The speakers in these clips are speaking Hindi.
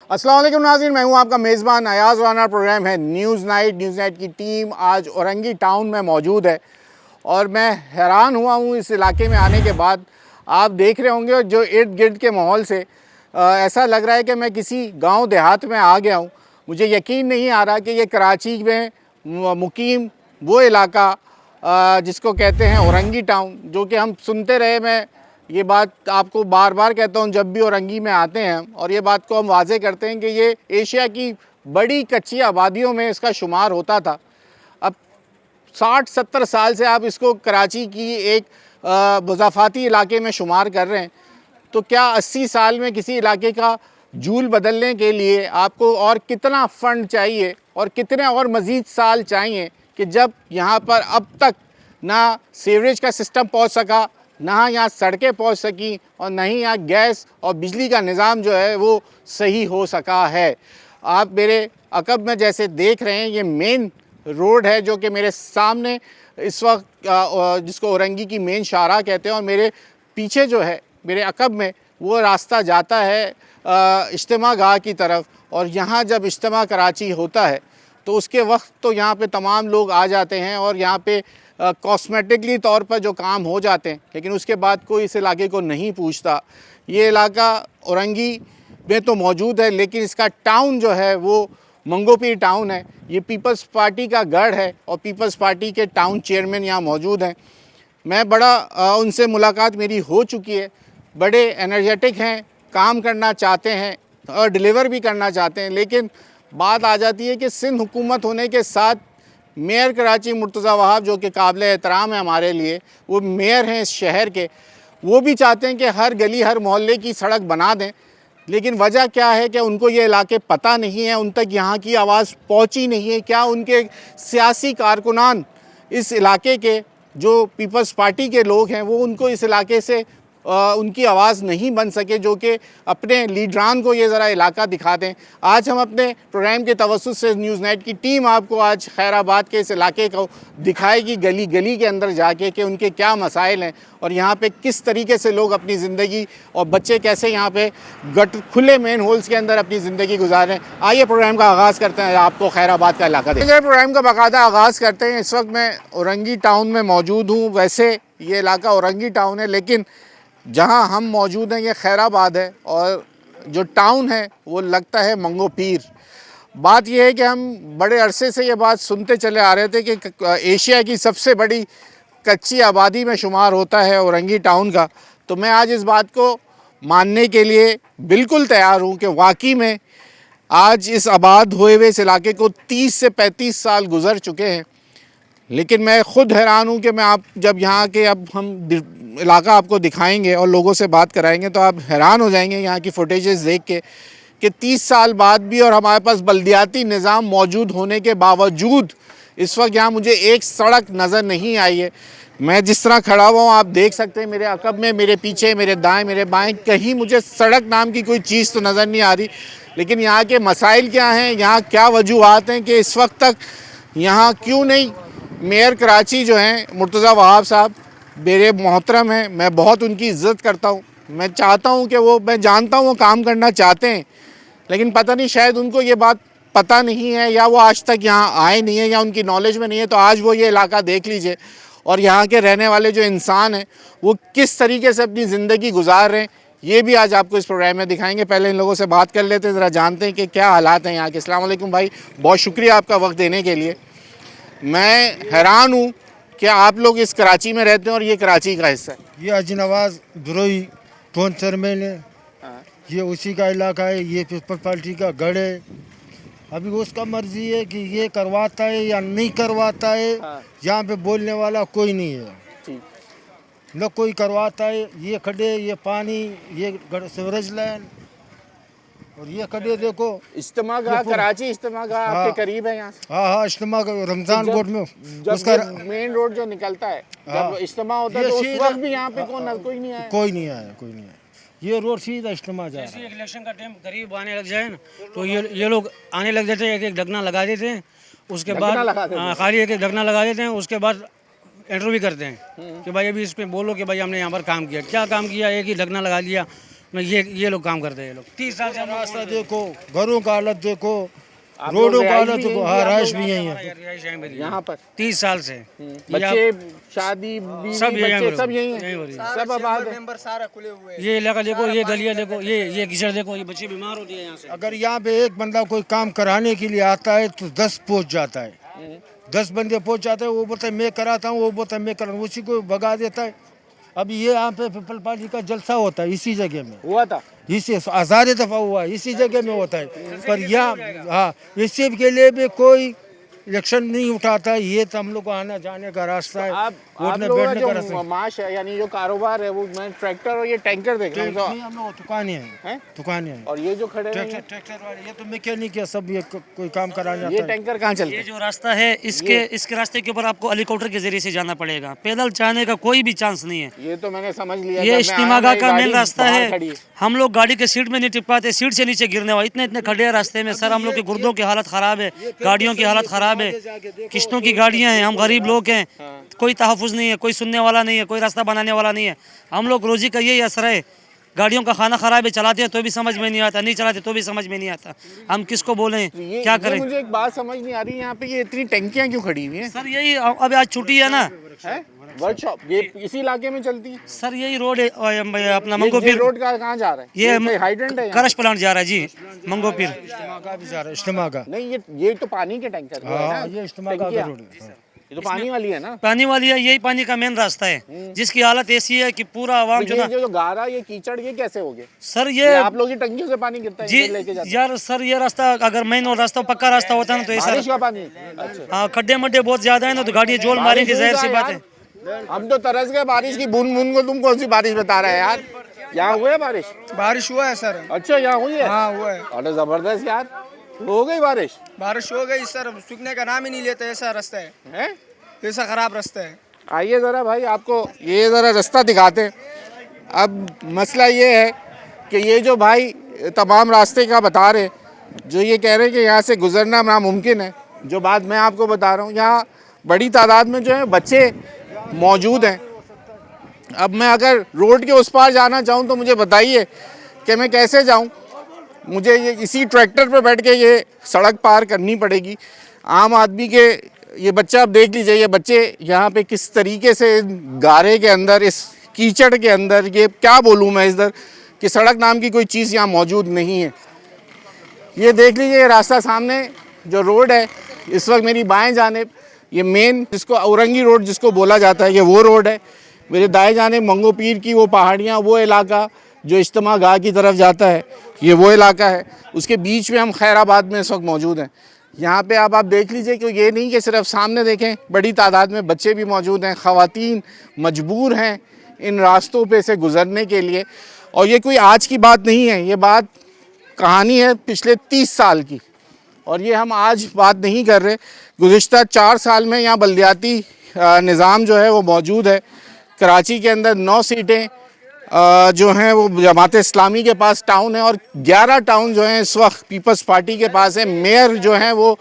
अस्सलाम वालेकुम नाज़रीन, मैं हूं आपका मेज़बान अयाज़ राना। प्रोग्राम है न्यूज़ नाइट की टीम आज औरंगी टाउन में मौजूद है और मैं हैरान हुआ हूं इस इलाके में आने के बाद। आप देख रहे होंगे जो इर्द गिर्द के माहौल से ऐसा लग रहा है कि मैं किसी गांव देहात में आ गया हूं। मुझे यकीन नहीं आ रहा कि ये कराची में मुकीम वो इलाका जिसको कहते हैं औरंगी टाउन, जो कि हम सुनते रहे। मैं ये बात आपको बार बार कहता हूँ जब भी औरंगी में आते हैं, और ये बात को हम वाजे करते हैं कि ये एशिया की बड़ी कच्ची आबादियों में इसका शुमार होता था। अब 60-70 साल से आप इसको कराची की एक मुज़ाफ़ाती इलाके में शुमार कर रहे हैं, तो क्या 80 साल में किसी इलाके का जूल बदलने के लिए आपको और कितना फ़ंड चाहिए और कितने और मज़ीद साल चाहिए कि जब यहाँ पर अब तक ना सीवरेज का सिस्टम पहुँच सका, ना यहाँ सड़कें पहुँच सकी, और ना ही यहाँ गैस और बिजली का निज़ाम जो है वो सही हो सका है। आप मेरे अकब में जैसे देख रहे हैं, ये मेन रोड है जो कि मेरे सामने इस वक्त जिसको औरंगी की मेन शाहराह कहते हैं, और मेरे पीछे जो है मेरे अकब में वो रास्ता जाता है इज्तिमा गाह की तरफ। और यहाँ जब इज्तिमा कराची होता है तो उसके वक्त तो यहाँ पे तमाम लोग आ जाते हैं और यहाँ पे कॉस्मेटिकली तौर पर जो काम हो जाते हैं, लेकिन उसके बाद कोई इस इलाके को नहीं पूछता। ये इलाका औरंगी में तो मौजूद है, लेकिन इसका टाउन जो है वो मंगोपीर टाउन है। ये पीपल्स पार्टी का गढ़ है और पीपल्स पार्टी के टाउन चेयरमैन यहाँ मौजूद हैं। मैं बड़ा उनसे मुलाकात मेरी हो चुकी है। बड़े एनर्जेटिक हैं, काम करना चाहते हैं और डिलीवर भी करना चाहते हैं, लेकिन बात आ जाती है कि सिंध हुकूमत होने के साथ मेयर कराची मुर्तज़ा वहाब, जो कि काबिल एहतराम है हमारे लिए, वो मेयर हैं इस शहर के, वो भी चाहते हैं कि हर गली हर मोहल्ले की सड़क बना दें। लेकिन वजह क्या है कि उनको ये इलाके पता नहीं है, उन तक यहाँ की आवाज़ पहुँची नहीं है। क्या उनके सियासी कारकुनान इस इलाके के जो पीपल्स पार्टी के लोग हैं वो उनको इस इलाके से उनकी आवाज़ नहीं बन सके, जो कि अपने लीडरान को ये ज़रा इलाका दिखा दें। आज हम अपने प्रोग्राम के तवस्सुत से न्यूज़ नाइट की टीम आपको आज खैराबाद के इस इलाके को दिखाएगी, गली गली के अंदर जाके, कि उनके क्या मसाइल हैं और यहाँ पे किस तरीके से लोग अपनी ज़िंदगी और बच्चे कैसे यहाँ पे खुले मेन होल्स के अंदर अपनी ज़िंदगी गुजार रहे हैं। आइए प्रोग्राम का आगाज़ करते हैं, आपको खैराबाद का इलाका देखिए। प्रोग्राम का बाकायदा आगाज़ करते हैं। इस वक्त मैं औरंगी टाउन में मौजूद हूँ। वैसे ये इलाका औरंगी टाउन है, लेकिन जहां हम मौजूद हैं ये खैराबाद है और जो टाउन है वो लगता है मंगोपीर। बात यह है कि हम बड़े अरसे से ये बात सुनते चले आ रहे थे कि एशिया की सबसे बड़ी कच्ची आबादी में शुमार होता है औरंगी टाउन का। तो मैं आज इस बात को मानने के लिए बिल्कुल तैयार हूँ कि वाकई में आज इस आबाद हुए हुए इस इलाके को 30 से 35 साल गुजर चुके हैं। लेकिन मैं ख़ुद हैरान हूँ कि मैं आप जब यहाँ के अब हम इलाका आपको दिखाएंगे और लोगों से बात कराएंगे तो आप हैरान हो जाएंगे यहाँ की फुटेजेस देख के कि 30 साल बाद भी और हमारे पास बल्दियाती निज़ाम मौजूद होने के बावजूद इस वक्त यहाँ मुझे एक सड़क नज़र नहीं आई है। मैं जिस तरह खड़ा हुआ हूँ आप देख सकते हैं, मेरे अकब में, मेरे पीछे, मेरे दाएँ, मेरे बाएँ, कहीं मुझे सड़क नाम की कोई चीज़ तो नज़र नहीं आ रही। लेकिन यहाँ के मसाइल क्या हैं, यहाँ क्या वजूहात हैं कि इस वक्त तक यहाँ क्यों नहीं मेयर कराची जो हैं मुर्तज़ा वहाब साहब मेरे मोहतरम हैं, मैं बहुत उनकी इज़्ज़त करता हूँ। मैं चाहता हूँ कि मैं जानता हूँ वो काम करना चाहते हैं, लेकिन पता नहीं शायद उनको ये बात पता नहीं है या वो आज तक यहाँ आए नहीं है या उनकी नॉलेज में नहीं है। तो आज वो ये इलाका देख लीजिए और यहाँ के रहने वाले जो इंसान हैं वो किस तरीके से अपनी ज़िंदगी गुजार रहे हैं, ये भी आज आपको इस प्रोग्राम में दिखाएंगे। पहले इन लोगों से बात कर लेते हैं, ज़रा जानते हैं कि क्या हालात हैं यहाँ के। अस्सलाम वालेकुम भाई, बहुत शुक्रिया आपका वक्त देने के लिए। मैं हैरान हूँ कि आप लोग इस कराची में रहते हैं और ये कराची का हिस्सा है। ये अजनवाज दुरोई टोन चेयरमैन है, ये उसी का इलाका है, ये पीपल्स पार्टी का गढ़ है। अभी उसका मर्जी है कि ये करवाता है या नहीं करवाता है। यहाँ पे बोलने वाला कोई नहीं है, न कोई करवाता है। ये खड़े, ये पानी, ये सीवरेज लाइन, और ये खड़े देखो इज्तिमा गाह कराची इज्तिमा गाह आपके करीब है यहाँ से। हाँ, इज्तिमा रमजान रोड में उसका मेन रोड जो निकलता है, जब इज्तिमा होता है तो उस वक्त भी यहाँ पे कोई नहीं आया। ये रोड सीधा इज्तिमा जा रहा है। इलेक्शन का टाइम करीब आने लग जाए ना तो ये लोग आने लग जाते हैं, एक एक ढकना लगा देते हैं। उसके बाद खाली एक एक ढकना लगा देते हैं। उसके बाद इंटरव्यू करते हैं कि भाई अभी इस पे बोलो कि भाई हमने यहाँ पर काम किया। क्या काम किया? एक ही ढकना लगा लिया। ये लोग काम करते हैं। ये लोग 30 साल से रास्ता देखो, घरों का हालत देखो, आप लोग रोडों का रिहाइश हालत भी देखो। यहीं हाँ, पे आप राइश लोग भी यही है। यहाँ पर 30 साल से बच्चे शादी बीवी सब यहीं बच्चे हो सब रही यहीं है, यहीं हो हैं, रही है। सब आबाद है। मेंबर सारा खुले हुए हैं। ये इलाका देखो, ये गलियां देखो, ये कीचड़ देखो, ये बच्चे बीमार होते हैं यहाँ से। अगर यहाँ पे एक बंदा कोई काम कराने के लिए आता है तो 10 पहुँच जाता है। 10 बंदे पहुँच जाते हैं, वो बोलता है मैं कराता हूँ, वो बोलता है मैं करा, उसी को भगा देता है। अब ये यहाँ पे पीपल पार्टी का जलसा होता है इसी जगह में, हुआ था इसी हज़ारों दफ़ा हुआ है, इसी जगह में होता है। पर यहाँ हाँ, इसी के लिए भी कोई इलेक्शन नहीं उठाता है। ये तो हम लोग को आना जाने का रास्ता है, आप उठने लोगों का बैठने का रास्ता जो है। माश है यानी जो कारोबार है वो मैं ट्रैक्टर और ये टैंकर देख रहा हूँ नहीं, हम लोग दुकानें हैं, हैं? दुकानें हैं। और ये जो खड़े हैं ट्रैक्टर वाले ये तो मैकेनिक है, सब ये कोई काम कराने ये जाता है। टैंकर कहाँ चलते ये हैं? जो रास्ता है इसके रास्ते के ऊपर आपको हेलीकॉप्टर के जरिए से जाना पड़ेगा, पैदल जाने का कोई भी चांस नहीं है। ये तो मैंने समझ लिया। ये जब मैं इज्तिमागाह आया, का मेरी मेन गाड़ी रास्ता बाहर है। खड़ी हम लोग गाड़ी के सीट में नहीं टिप पाते, सीट से नीचे गिरने वाले इतने इतने खड्डे हैं रास्ते में। सर हम लोग के गुर्दों की हालत ख़राब है, गाड़ियों की हालत ख़राब है, किश्तों की गाड़ियाँ हैं, हम गरीब लोग हैं, कोई तहफ़्फ़ुज़ नहीं है, कोई सुनने वाला नहीं है, कोई रास्ता बनाने वाला नहीं है। हम लोग रोज़ी का यही असर है। गाड़ियों का खाना ख़राब है, चलाते हैं तो भी समझ में नहीं आता, नहीं चलाते तो भी समझ में नहीं आता। हम किसको बोलें, क्या ये करें? मुझे एक बात समझ नहीं आ रही, यहाँ पे ये इतनी टंकियाँ क्यों खड़ी हुई हैं? सर यही अब आज छुट्टी है ना है वर्कशॉप ये इसी इलाके में चलती है? सर, यही रोड है अपना ये मंगोपीर रोड का कहाँ जा रहा है? ये हाइड्रेंट है यहाँ? करश प्लांट जा रहा है जी, मंगोपीर। इज्तिमागाह भी जा रहा है, इज्तिमागाह। नहीं ये तो पानी के टैंकर है हाँ, ना? ये इज्तिमागाह का टंकियाँ। रोड है। ये तो पानी वाली है ना? पानी वाली है, यही पानी का मेन रास्ता है, जिसकी हालत ऐसी है कि पूरा आवाम तो जो ना ये जो गारा ये कीचड़ ये कैसे हो गए? सर ये आप लोग की टंकियों से पानी गिरता है जी इधर लेके जाते हैं? यार सर, ये रास्ता अगर मेन और रास्ता पक्का रास्ता होता ना तो ये बारिश सर का पानी? अच्छा हाँ, खड्डे मड्डे बहुत ज्यादा है ना तो गाड़ी जोल मारेंगे, जाहिर सी बात है। हम तो तरस गए बारिश की बूंद बूंद को। तुम कौन सी बारिश बता रहे हैं यार? यहाँ हुआ है बारिश? बारिश हुआ है सर। अच्छा यहाँ हुई है? हाँ हुआ है, अरे जबरदस्त यार, हो गई बारिश बारिश हो गई सर, सूखने का नाम ही नहीं लेते, ऐसा रास्ता है, है? ऐसा खराब रास्ता है। आइए ज़रा भाई, आपको ये ज़रा रास्ता दिखाते हैं। अब मसला ये है कि ये जो भाई तमाम रास्ते का बता रहे, जो ये कह रहे हैं कि यहाँ से गुजरना नामुमकिन है, जो बात मैं आपको बता रहा हूँ, यहाँ बड़ी तादाद में जो है बच्चे मौजूद हैं। अब मैं अगर रोड के उस पार जाना चाहूँ तो मुझे बताइए कि मैं कैसे जाऊँ? मुझे ये इसी ट्रैक्टर पर बैठ के ये सड़क पार करनी पड़ेगी। आम आदमी के ये बच्चा, आप देख लीजिए, ये बच्चे यहाँ पे किस तरीके से गारे के अंदर, इस कीचड़ के अंदर, ये क्या बोलूँ मैं इधर कि सड़क नाम की कोई चीज़ यहाँ मौजूद नहीं है। ये देख लीजिए, ये रास्ता सामने जो रोड है इस वक्त मेरी बाएं जानिब, ये मेन जिसको औरंगी रोड जिसको बोला जाता है, ये वो रोड है। मेरे दाएं जानिब मंगोपीर की वो पहाड़ियाँ, वो इलाका जो इज्तिमागाह की तरफ जाता है, ये वो इलाका है। उसके बीच में हम खैराबाद में इस वक्त मौजूद हैं। यहाँ पे आप देख लीजिए कि ये नहीं कि सिर्फ सामने देखें, बड़ी तादाद में बच्चे भी मौजूद हैं, ख़वातीन मजबूर हैं इन रास्तों पे से गुज़रने के लिए। और ये कोई आज की बात नहीं है, ये बात कहानी है पिछले 30 साल की, और ये हम आज बात नहीं कर रहे। गुज़िश्ता 4 साल में यहाँ बल्दियाती निज़ाम जो है वो मौजूद है। कराची के अंदर 9 सीटें जो हैं वो जमात इस्लामी के पास टाउन है, और 11 टाउन जो हैं इस वक्त पीपल्स पार्टी के पास है। मेयर जो हैं वो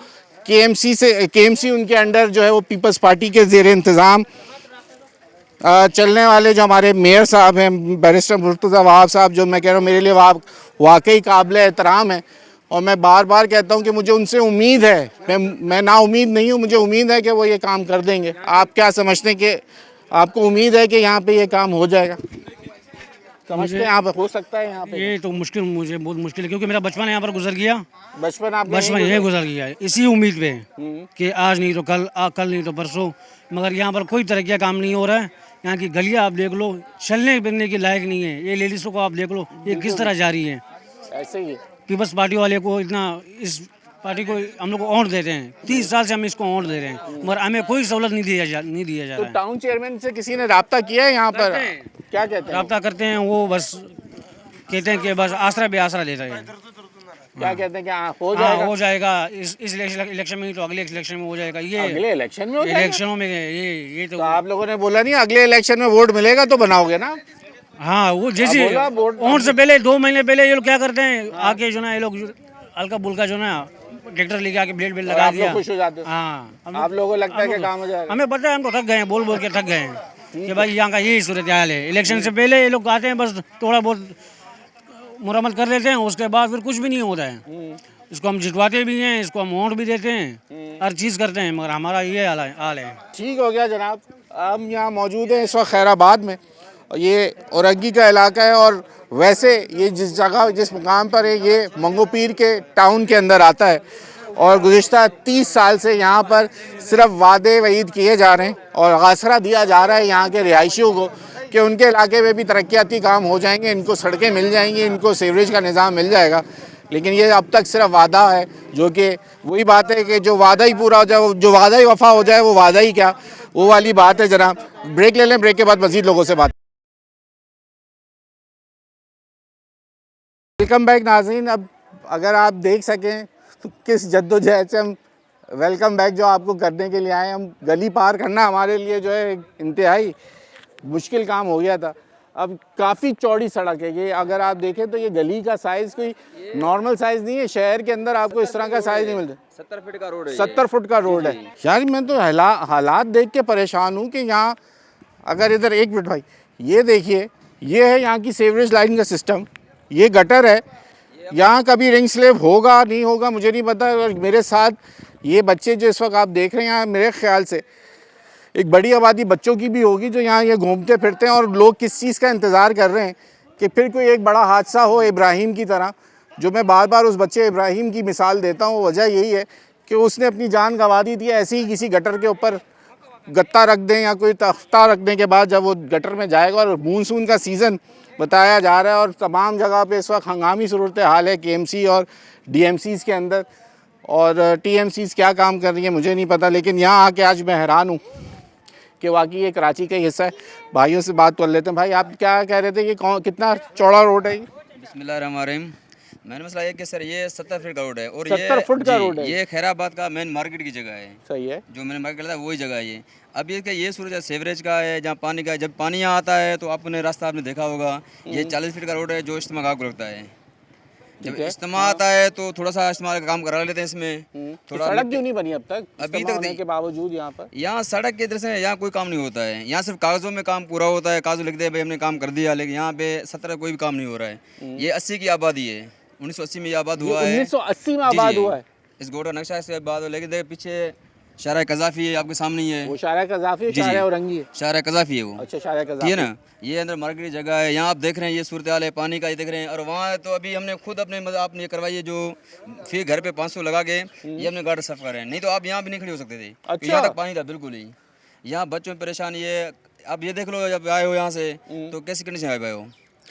केएमसी उनके अंडर जो है वो पीपल्स पार्टी के ज़ेर इंतज़ाम चलने वाले जो हमारे मेयर साहब हैं, बैरिस्टर मुर्तज़ा वहाब साहब, जो मैं कह रहा हूँ मेरे लिए वाकई काबिल एहतराम है। और मैं बार बार कहता हूँ कि मुझे उनसे उम्मीद है, मैं ना उम्मीद नहीं हूँ, मुझे उम्मीद है कि वो ये काम कर देंगे। आप क्या समझते हैं कि आपको उम्मीद है कि यहाँ पे ये काम हो जाएगा? समझते हैं आप हो सकता है यहाँ पे? ये तो मुश्किल, मुझे बहुत मुश्किल है, क्योंकि मेरा बचपन यहाँ पर गुजर गया। बचपन आप बचपन यही गुजर गया है, इसी उम्मीद पे कि आज नहीं तो कल, कल नहीं तो परसों। मगर यहाँ पर कोई तरह का काम नहीं हो रहा है। यहाँ की गलियाँ आप देख लो, चलने फिरने के लायक नहीं है। ये लेडीज़ों को आप देख लो, ये किस तरह जा रही है। ऐसे ही पीपल्स पार्टी वाले को इतना, इस पार्टी को हम लोग को ओट दे रहे हैं, 30 साल से हम इसको ओट दे रहे हैं, मगर हमें कोई सहूलत नहीं दिया जा तो रहा है। टाउन चेयरमैन से किसी ने राब्ता किया है यहाँ पर? क्या कहते हैं? रब्ता करते हैं, वो बस कहते हैं कि बस आसरा पे आसरा ले रहे हैं। क्या कहते हैं कि हो हाँ, जाएगा? हो जाएगा इस इलेक्शन में नहीं तो अगले इलेक्शन में हो जाएगा। ये अगले इलेक्शन में हो जाएगा? इलेक्शनों में ये तो आप लोगों ने बोला नहीं अगले इलेक्शन में वोट मिलेगा तो बनाओगे ना? हाँ, वो जैसे बोला वोट वोट से पहले 2 महीने पहले ये लोग क्या करते हैं, आके जो ना ये लोग हल्का बुल्का जो ना ट्रैक्टर लेके आके ब्लेड लगा आप लोग दिया। खुश हो जाते हो? हाँ, आप लोगों को लगता है कि काम हो जाएगा? हमें पता है, हम तो थक गए हैं, बोल बोल के थक गए हैं कि भाई यहाँ का यही सूरत हाल है। इलेक्शन से पहले ये लोग आते हैं, बस थोड़ा बहुत मुरम्मत कर लेते हैं, उसके बाद फिर कुछ भी नहीं होता है। इसको हम जितवाते भी हैं, इसको हम वोट भी देते हैं, हर चीज़ करते हैं, मगर हमारा ये हाल है। ठीक हो गया जनाब। हम यहाँ मौजूद हैं इस वक्त खैराबाद में। ये औरंगी का इलाका है और वैसे ये जिस जगह जिस मुकाम पर है ये मंगो पीर के टाउन के अंदर आता है और गुज़िश्ता 30 साल से यहाँ पर सिर्फ वादे वईद किए जा रहे हैं और आसरा दिया जा रहा है यहाँ के रिहायशियों को कि उनके इलाके में भी तरक्याती काम हो जाएंगे, इनको सड़कें मिल जाएंगी, इनको सीवरेज का निज़ाम मिल जाएगा। लेकिन ये अब तक सिर्फ वादा है, जो कि वही बात है कि जो वादा ही पूरा हो जाए, जो वादा ही वफा हो जाए वो वादा ही क्या, वो वाली बात है। जनाब ब्रेक ले लें, ब्रेक के बाद मज़ीद लोगों से बात। वेलकम बैक नाज़रीन। अब अगर आप देख सकें तो किस जद्दोजहद से हम वेलकम बैक जो आपको करने के लिए आए। हम गली पार करना हमारे लिए जो है इंतहाई मुश्किल काम हो गया था। अब काफ़ी चौड़ी सड़क है ये। अगर आप देखें तो ये गली का साइज़ कोई नॉर्मल साइज़ नहीं है। शहर के अंदर आपको इस तरह का साइज़ नहीं मिलता। 70 फीट का रोड है। 70 फुट का रोड है यार। मैं तो हालात देख के परेशान हूँ कि यहाँ अगर इधर एक मिनट भाई, ये देखिए, ये है यहाँ की सीवरेज लाइन का सिस्टम, ये गटर है। यहाँ कभी रिंग स्लैब होगा नहीं होगा मुझे नहीं पता। और मेरे साथ ये बच्चे जो इस वक्त आप देख रहे हैं यहाँ, मेरे ख्याल से एक बड़ी आबादी बच्चों की भी होगी जो यहाँ ये घूमते फिरते हैं और लोग किस चीज़ का इंतज़ार कर रहे हैं कि फिर कोई एक बड़ा हादसा हो इब्राहिम की तरह। जो मैं बार बार उस बच्चे इब्राहिम की मिसाल देता हूँ, वजह यही है कि उसने अपनी जान गंवा दी थी ऐसे ही किसी गटर के ऊपर गत्ता रख दें या कोई तख्ता रखने के बाद जब वो गटर में जाएगा। और मानसून का सीज़न बताया जा रहा है और तमाम जगह पे इस वक्त हंगामी सूरत हाल है KMC और DMCs के अंदर। और TMCs क्या काम कर रही है मुझे नहीं पता, लेकिन यहाँ आके आज मैं हैरान हूँ कि वाकई ये कराची का ही हिस्सा है। भाइयों से बात कर लेते हैं। भाई आप क्या कह रहे थे कि कितना चौड़ा रोड है ये? बिस्मिल्लाहिर्रहमानिर्रहीम। मैंने मसला ये कि सर ये 70 फीट का रोड है और 70 फुट का रोड है। ये खैराबाद का मेन मार्केट की जगह है। सही है। जो मैंने मार्केट था वही जगह है ये। अब ये सूरज सेवरेज का है जहाँ पानी का है। जब पानी यहाँ आता है तो आपने रास्ता आपने देखा होगा, ये 40 फीट का रोड है जो इस्तेमाल आपको लगता है। जब इस्तेमाल आता है तो थोड़ा सा इस्तेमाल का काम करा लेते हैं इसमें। थोड़ा सड़क क्यों नहीं बनी अब तक अभी इस्तेमाल तक होने के बावजूद? यहाँ सड़क के इधर से यहाँ कोई काम नहीं होता है। यहाँ सिर्फ कागजों में काम पूरा होता है, कागज लिखते हैं भाई हमने काम कर दिया, लेकिन यहाँ पे 70 कोई भी काम नहीं हो रहा है। ये 80 की आबादी है, 1980 में ये आबाद हुआ है। 1980 में आबाद हुआ है इस गोटा नक्शा से आबाद हुआ। लेकिन देखिए पीछे शारा कज़ाफ़ी है आपके सामने ही है। वो शारा कज़ाफ़ी, शारा औरंगी है। शारा कज़ाफ़ी है वो। अच्छा, शारा कज़ाफ़ी ये ना, ये अंदर मार्केट की जगह है। यहाँ आप देख रहे हैं ये सूरत हाल है पानी का, ये देख रहे हैं। और वहाँ तो अभी हमने खुद अपने मतलब आपने ये करवाई है जो फिर घर पे 500 लगा के ये हमने गार्ड साफ कर रहे हैं। नहीं तो आप यहाँ भी नहीं खड़े हो सकते थे। अच्छा। यहाँ तक पानी था बिल्कुल ही। यहाँ बच्चों में परेशान ये अब ये देख लो, जब आए हो यहाँ से तो कैसी कंडीशन आए हो।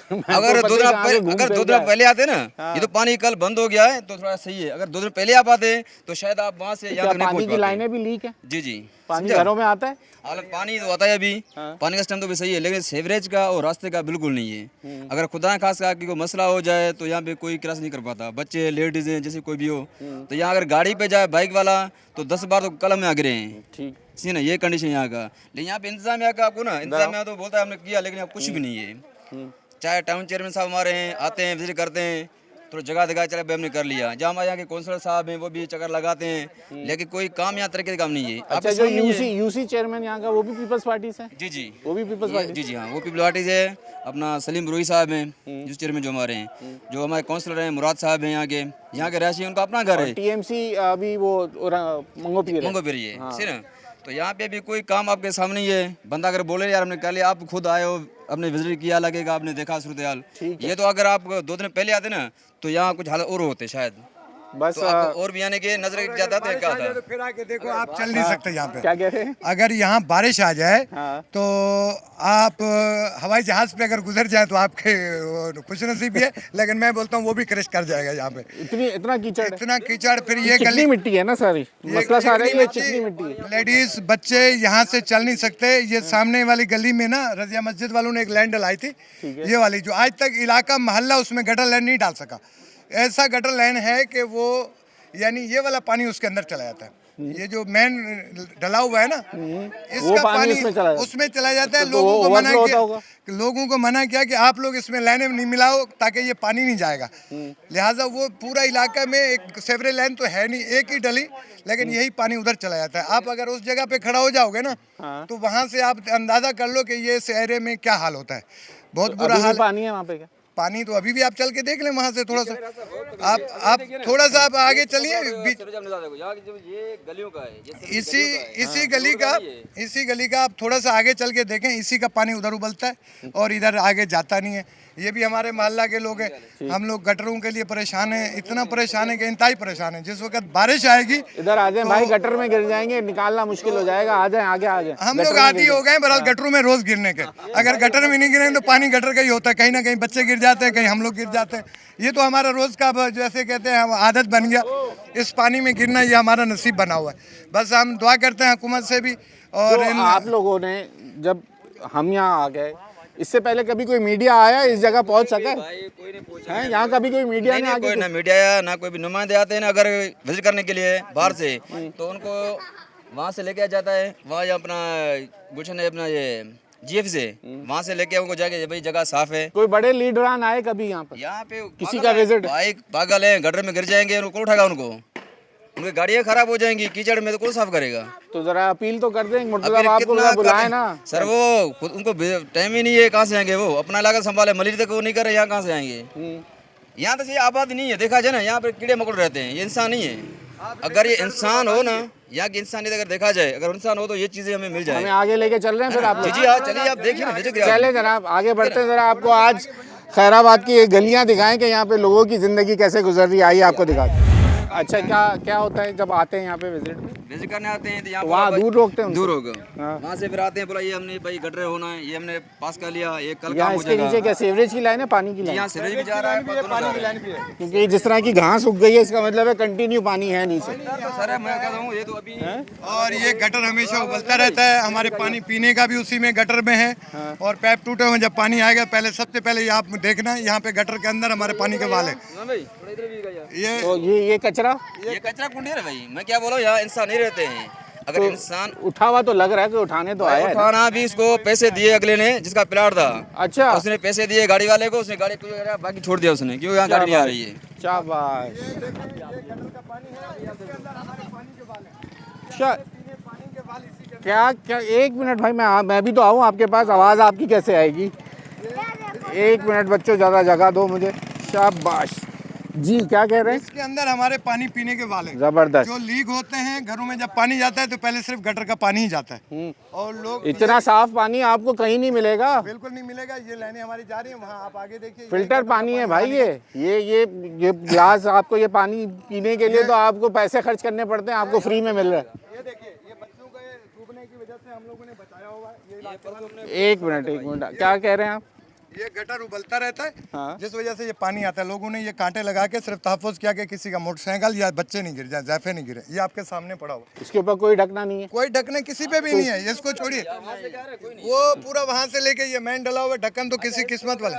अगर दो दिन पहले आते ना, ये तो पानी कल बंद हो गया है तो थोड़ा सही है। अगर 2 दिन पहले आप आते तो शायद आप वहाँ से यहाँ तक नहीं पहुँच पाते। पानी की लाइनें भी लीक है। जी जी, पानी घरों में आता है। पानी तो आता है अभी, पानी का सिस्टम तो भी सही है, लेकिन सीवरेज का और रास्ते का बिल्कुल नहीं है। अगर खुदा न खास कोई मसला हो जाए तो यहाँ पे कोई क्रॉस नहीं कर पाता। बच्चे लेडीज हैं जैसे कोई भी हो तो यहाँ अगर गाड़ी पे जाए बाइक वाला तो 10 बार तो कलम में आ गिरे हैं। ठीक सी ना, ये कंडीशन यहाँ का। लेकिन यहाँ पे इंतजामिया का आपको ना, इंतजामिया तो बोलता है हमने किया, लेकिन अब कुछ भी नहीं है। चाहे टाउन चेयरमैन साहब हमारे हैं, आते हैं विजिट करते हैं, तो जगह जगह चले भाई हमने कर लिया। जहाँ हमारे यहाँ के काउंसलर साहब हैं वो भी चक्कर लगाते हैं, लेकिन कोई काम यहाँ तरीके का काम नहीं है। अच्छा, जो यूसी चेयरमैन यहाँ का वो भी पीपल्स पार्टी से? जी जी, वो भी पीपल्स पार्टी। जी जी हाँ, वो पीपल्स पार्टी से। अपना सलीम रोही साहब हैं जो चेयरमैन जो हमारे हैं, जो हमारे काउंसलर हैं मुराद साहब हैं यहाँ के रहशी, उनका अपना घर है। TMC अभी वो मंगो पीर है सी ना। तो यहाँ पे भी कोई काम आपके सामने ही है। बंदा अगर बोले यार हमने कर लिया, आप खुद आए हो, आपने विजिट किया, लगेगा आपने देखा सूरत हाल। ये तो अगर आप 2 दिन पहले आते ना तो यहाँ कुछ हालत और होते शायद। बस तो और भी आने के नजर जाता था क्या था। फिर आके देखो आप चल नहीं सकते यहाँ पे। क्या कह रहे हैं? अगर यहाँ बारिश आ जाए तो आप हवाई जहाज पे अगर गुजर जाए तो आपके खुश नसीब है, लेकिन मैं बोलता हूँ वो भी क्रश कर जाएगा यहाँ पे। इतना कीचड़, इतना कीचड़। फिर ये चिकनी मिट्टी है ना सारी, मसला सारा ये चिकनी मिट्टी है। लेडीज बच्चे यहाँ से चल नहीं सकते। ये सामने वाली गली में ना रजिया मस्जिद वालों ने एक लैंड डलाई थी, ये वाली, जो आज तक इलाका मोहल्ला उसमें गटर लाइन नहीं डाल सका। ऐसा गटर लाइन है कि वो यानी ये वाला पानी उसके अंदर चला जाता है। ये जो मेन डला हुआ है ना, इसका पानी उसमें चला जाता है। लोगों को मना किया कि आप लोग इसमें लाइनें नहीं मिलाओ ताकि ये पानी नहीं जाएगा। लिहाजा वो पूरा इलाका में एक सेवरेज लाइन तो है नहीं, एक ही डली, लेकिन यही पानी उधर चला जाता है। आप अगर उस जगह पे खड़ा हो जाओगे ना तो वहाँ से आप अंदाजा कर लो कि ये शहर में क्या हाल होता है। बहुत बुरा हाल। पानी है वहाँ पे क्या? पानी तो अभी भी आप चल के देख लें वहाँ से थोड़ा सा, आप थोड़ा सा आप आगे चलिए बीच ये गलियों का है, इसी गली का आप थोड़ा सा आगे चल के देखें, इसी का पानी उधर उबलता है और इधर आगे जाता नहीं है। ये भी हमारे मोहल्ला के लोग हैं, हम लोग गटरों के लिए परेशान हैं, इतना परेशान है कि इंतहाई परेशान है। जिस वक्त बारिश आएगी इधर आ जाए भाई, गटर में गिर जाएंगे, निकालना मुश्किल हो जाएगा। आ जाए आगे आ जाए, हम लोग आदी हो गए बहरहाल गटरों में रोज गिरने के। अगर गटर में नहीं गिरेंगे तो पानी गटर का ही होता है, कहीं ना कहीं बच्चे गिर जाते हैं, कहीं हम लोग गिर जाते हैं। ये तो हमारा रोज का जैसे कहते हैं आदत बन गया, इस पानी में गिरना ये हमारा नसीब बना हुआ है। बस हम दुआ करते हैं हुकूमत से भी। और तो आप लोगों ने जब हम यहाँ आ गए, इससे पहले कभी कोई मीडिया आया इस जगह पहुँच सके? कोई नहीं पूछा हैं यहाँ कभी कोई मीडिया ने आगे? कोई ना मीडिया ना कोई भी नुमाइंदे आते हैं ना, अगर विजिट करने के लिए बाहर से, तो उनको वहाँ से लेके आ जाता है। वहाँ अपना गुलशन है, अपना ये जीएफ से वहाँ से लेके उनको जाके भाई जगह साफ है। कोई बड़े लीडरान आए कभी यहाँ पर? यहाँ पे किसी का विजिट? बाइक पागल है, गटर में गिर जाएंगे, उनको कौन उठाएगा? उनकी गाड़ियाँ खराब हो जाएंगी, कीचड़ में तो कौन साफ करेगा? तो जरा अपील तो कर दें मुर्तजा बाप को, बुलाए ना सर। वो खुद उनको टाइम ही नहीं है, कहाँ से आएंगे वो? अपना इलाका संभाले, मलेरिया तक वो नहीं कर रहे, यहाँ कहाँ से आएंगे? यहाँ तो ये आबादी नहीं है, देखा जाए ना, यहाँ पे कीड़े मकोड़े रहते हैं, ये इंसान नहीं है। अगर ये इंसान हो ना, यहाँ की इंसानियत अगर देखा जाए, अगर इंसान हो तो ये चीजें हमें मिल जाए। हमें आगे लेके चल रहे हैं फिर आप लोग? जी हाँ, चलिए आप देखिए ना, चले जनाब आगे बढ़ते हैं। जरा आपको आज खैराबाद की ये गलियां दिखाएं कि यहाँ पे लोगों की जिंदगी कैसे गुजर रही है। आइए आपको दिखाते हैं। अच्छा, क्या क्या होता है जब आते हैं यहाँ पे विजिट करने आते हैं? तो यहाँ वहाँ दूर रोकते हैं? दूर होगा, वहाँ से फिर आते हैं, बोला ये हमने भाई गटर होना है, ये हमने पास कर लिया, ये कल यहाँ काम हो इसके नीचे जाएगा। क्या सीवरेज की लाइन है, पानी की लाइन? यहाँ सीवरेज भी जा रहा है, पानी की लाइन भी है। क्योंकि जिस तरह की घास उग गई है, इसका मतलब है कंटिन्यू पानी है नीचे। सर मैं कहता हूँ ये तो अभी और ये गटर हमेशा उबलता रहता है। हमारे पानी पीने का भी उसी में गटर में है और पैप टूटे हुए, जब पानी आएगा पहले सबसे पहले ये आप देखना, यहाँ पे गटर के अंदर हमारे पानी के वाल है। ये कचरा, ये कचरा कुंडी है भाई, मैं क्या बोला, यहाँ इंसान नहीं रहते हैं। अगर इंसान उठा हुआ तो लग रहा है कि उठाने तो आया है। उठाना भी, इसको पैसे दिए अगले ने, जिसका प्लाट था। अच्छा, उसने पैसे दिए गाड़ी वाले को, उसने गाड़ी बाकी छोड़ दिया उसने, क्यों यहाँ गाड़ी नहीं आ रही है। शाबाश। क्या क्या, एक मिनट भाई, मैं भी तो आऊँ आपके पास, आवाज़ आपकी कैसे आएगी? एक मिनट बच्चों, ज़्यादा जगह दो मुझे। शाबाश जी, क्या कह रहे हैं? इसके अंदर हमारे पानी पीने के वाले जबरदस्त। जो लीक होते हैं घरों में, जब पानी जाता है तो पहले सिर्फ गटर का पानी ही जाता है और लोग इतना साफ पानी आपको कहीं नहीं मिलेगा, बिल्कुल नहीं मिलेगा। ये लाइनें हमारी जा रही है, वहाँ आप आगे देखिए, फिल्टर पानी है भाई। ये गिलास आपको, ये पानी पीने के लिए तो आपको पैसे खर्च करने पड़ते हैं, आपको फ्री में मिल रहा है। ये देखिए, ये बच्चों के डूबने की वजह से हम लोगों ने बचाया होगा ये इलाके। एक मिनट, क्या कह रहे हैं आप? ये गटर उबलता रहता है, हाँ। जिस वजह से ये पानी आता है। लोगों ने ये कांटे लगा के सिर्फ तहफ़्फ़ुज़ किया कि किसी का मोटरसाइकिल या बच्चे नहीं गिर जाए, ज़ैफ़े नहीं गिरे। ये आपके सामने पड़ा हुआ, इसके ऊपर कोई ढकना नहीं है? कोई ढकने किसी पे भी नहीं है। इसको छोड़िए, वो पूरा वहाँ से लेके ये मैन डला हुआ, ढक्कन तो किसी किस्मत वाला।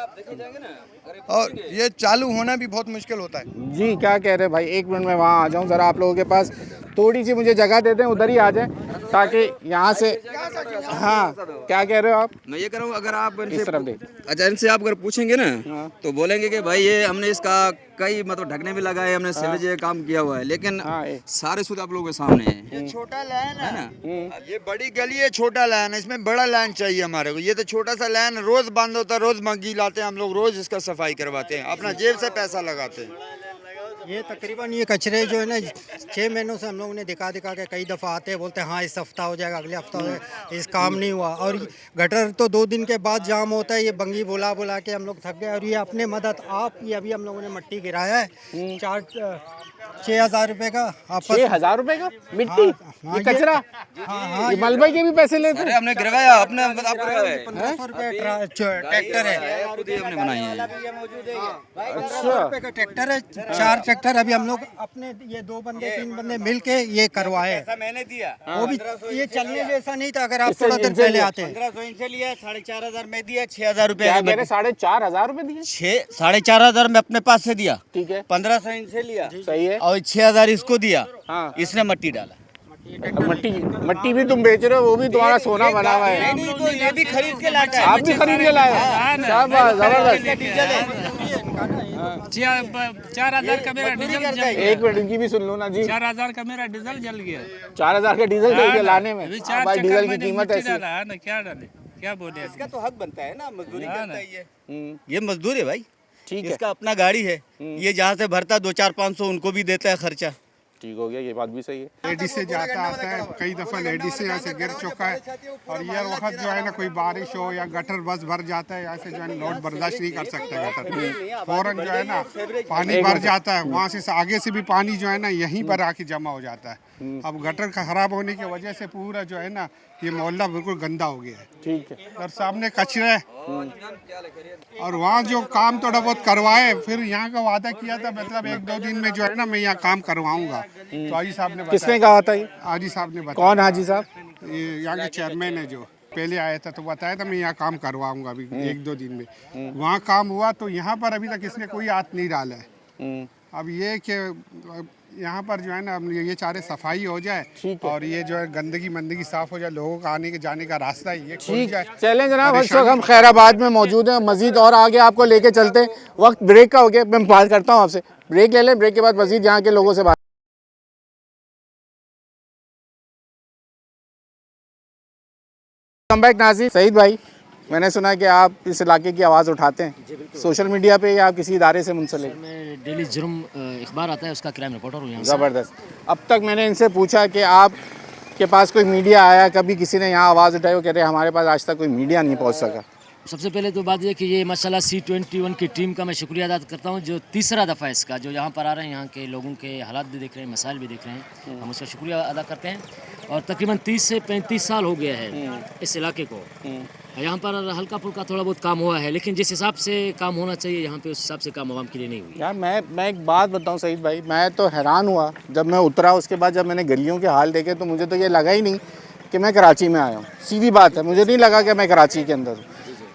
और ये चालू होना भी बहुत मुश्किल होता है। जी, क्या कह रहे हैं भाई? एक मिनट में वहाँ आ जाऊँ, ज़रा आप लोगों के पास थोड़ी सी मुझे जगह दे दें, उधर ही आ जाए ताकि यहाँ से। हाँ, क्या कह रहे हो आप? मैं ये कह रहा हूँ, अगर आप इस तरफ देख। अच्छा, इनसे आप अगर पूछेंगे ना, तो बोलेंगे कि भाई ये हमने इसका कई मतलब ढकने भी लगाए, हमने सीवरेज ये काम किया हुआ है, लेकिन सारे सूद आप लोगों के सामने है। ये छोटा लाइन है ना, ये बड़ी गली है, छोटा लाइन है, इसमें बड़ा लाइन चाहिए हमारे को। ये तो छोटा सा लाइन रोज बंद होता है, रोज मंगी लाते हैं हम लोग, रोज इसका सफाई करवाते हैं, अपना जेब से पैसा लगाते हैं। ये तकरीबन ये कचरे जो है ना 6 महीनों से हम लोगों ने दिखा के कई दफ़ा आते हैं, बोलते हैं हाँ इस हफ्ता हो जाएगा, अगले हफ्ता हो जाएगा, इस काम नहीं हुआ। और गटर तो 2 दिन के बाद जाम होता है, ये बंगी बुला बुला के हम लोग थक गए। और ये अपने मदद आप, ये अभी हम लोगों ने मट्टी गिराया है 6,000 रुपये का। 6,000 रुपये का मिट्टी? ये कचरा? हाँ, ये मलबे के भी पैसे लेते हैं? हमने गिरवाया, अपने 1500 रुपये ट्रैक्टर है, खुद ही हमने बनाई है। 1500 रुपये का ट्रैक्टर है, 4 ट्रैक्टर अभी हम लोग अपने ये 2 बंदे 3 बंदे मिल के ये करवाए। मैंने दिया, वो भी ये चलने जैसा नहीं था अगर आप थोड़ा देर पहले आते हैं। 1500 इनसे लिया, 4,500 में दिया, 6,000 रुपये। क्या कह रहे? 4,500 रुपये दिए? 4,500 मैं अपने पास से दिया, ठीक है, 1500 इनसे लिया, सही है। और 6,000 इसको दिया। हाँ, इसने मट्टी डाला। मट्टी भी तुम बेच रहे हो, वो भी तुम्हारा सोना बना हुआ है। तो ये भी खरीद के लाता है। आप भी खरीद के लाए हो? शाबाश, जबरदस्त। 4,000 का मेरा डीजल जल गया। एक मिनट, इनकी भी सुन लो ना जी। 4,000 का मेरा डीजल जल गया। 4,000 का डीजल चल के लाने में? अभी हाँ 4 भाई, चक्कर डीजल की मैंने कीमत मिट्टी ऐसी। डाला है ना, क्या डाले, क्या बोले? इसका तो हक बनता है ना, मजदूरी करता है ये। ये मजदूर है भाई, ठीक है। इसका अपना गाड़ी है, ये जहाँ से भरता 2-4-500 उनको भी देता है खर्चा। ठीक हो गया, ये बात भी सही है। लेडीज से जाता आता है, कई दफ़ा लेडीज से यहाँ से गिर चुका है। और ये वक्त जो है ना कोई बारिश हो या गटर बस भर जाता है, यहाँ से जो है लोड बर्दाश्त नहीं कर सकता गटर, फौरन जो है ना पानी भर जाता है। वहाँ से आगे से भी पानी जो है ना यहीं पर आके जमा हो जाता है। अब गटर खराब होने की वजह से पूरा जो है ना ये मोहल्ला बिल्कुल गंदा हो गया है। ठीक है। और सामने कचरा है। और वहाँ जो काम थोड़ा बहुत करवाए, फिर यहाँ का वादा किया था, मतलब 1-2 दिन में जो है ना मैं यहाँ काम करवाऊंगा। तो हाजी साहब ने किसने कहा था ये? हाजी साहब ने बताया। कौन हाजी साहब? ये यहाँ के चेयरमैन है, जो पहले आया था, तो बताया था मैं यहाँ काम करवाऊंगा अभी 1-2 दिन में। वहाँ काम हुआ, तो यहाँ पर अभी तक इसने कोई हाथ नहीं डाला है। अब ये कि यहाँ पर जो है ना ये चाह रहे सफाई हो जाए और ये जो है गंदगी मंदगी साफ हो जाए, लोगों का आने के जाने का रास्ता ही ये खुल जाए। चलें जनाब, इस वक्त हम खैराबाद में मौजूद हैं, मजीद और आगे आपको लेके चलते हैं। वक्त ब्रेक का हो गया, मैं बात करता हूँ आपसे, ब्रेक ले लें, ब्रेक के बाद मजीद यहाँ के लोगों से बात। कम बैक नाज़रीन। सईद भाई, मैंने सुना कि आप इस इलाके की आवाज़ उठाते हैं सोशल मीडिया पे या आप किसी इदारे से मुंसलिक? मैं डेली जुर्म अखबार आता है, उसका क्राइम रिपोर्टर हूँ यहाँ से। ज़बरदस्त। अब तक मैंने इनसे पूछा कि आप के पास कोई मीडिया आया, कभी किसी ने यहाँ आवाज़ उठाई? वो कह रहे हैं हमारे पास आज तक कोई मीडिया नहीं पहुँच सका। सबसे पहले तो बात यह कि ये माशाल्लाह C21 की टीम का मैं शुक्रिया अदा करता हूँ, जो तीसरा दफ़ा इसका जो यहाँ पर आ रहे हैं, यहाँ के लोगों के हालात भी देख रहे हैं, मसाइल भी देख रहे हैं, हम उसका शुक्रिया अदा करते हैं। और तकरीबन 30 से 35 साल हो गया है इस इलाके को। यहाँ पर हल्का फुल्का थोड़ा बहुत काम हुआ है, लेकिन जिस हिसाब से काम होना चाहिए यहाँ पे उस हिसाब से काम आवाम के लिए नहीं हुई। यार मैं एक बात बताऊँ सईद भाई, मैं तो हैरान हुआ जब मैं उतरा, उसके बाद जब मैंने गलियों के हाल देखे तो मुझे तो ये लगा ही नहीं कि मैं कराची में आया हूँ। सीधी बात है, मुझे नहीं लगा कि मैं कराची के अंदर हूँ।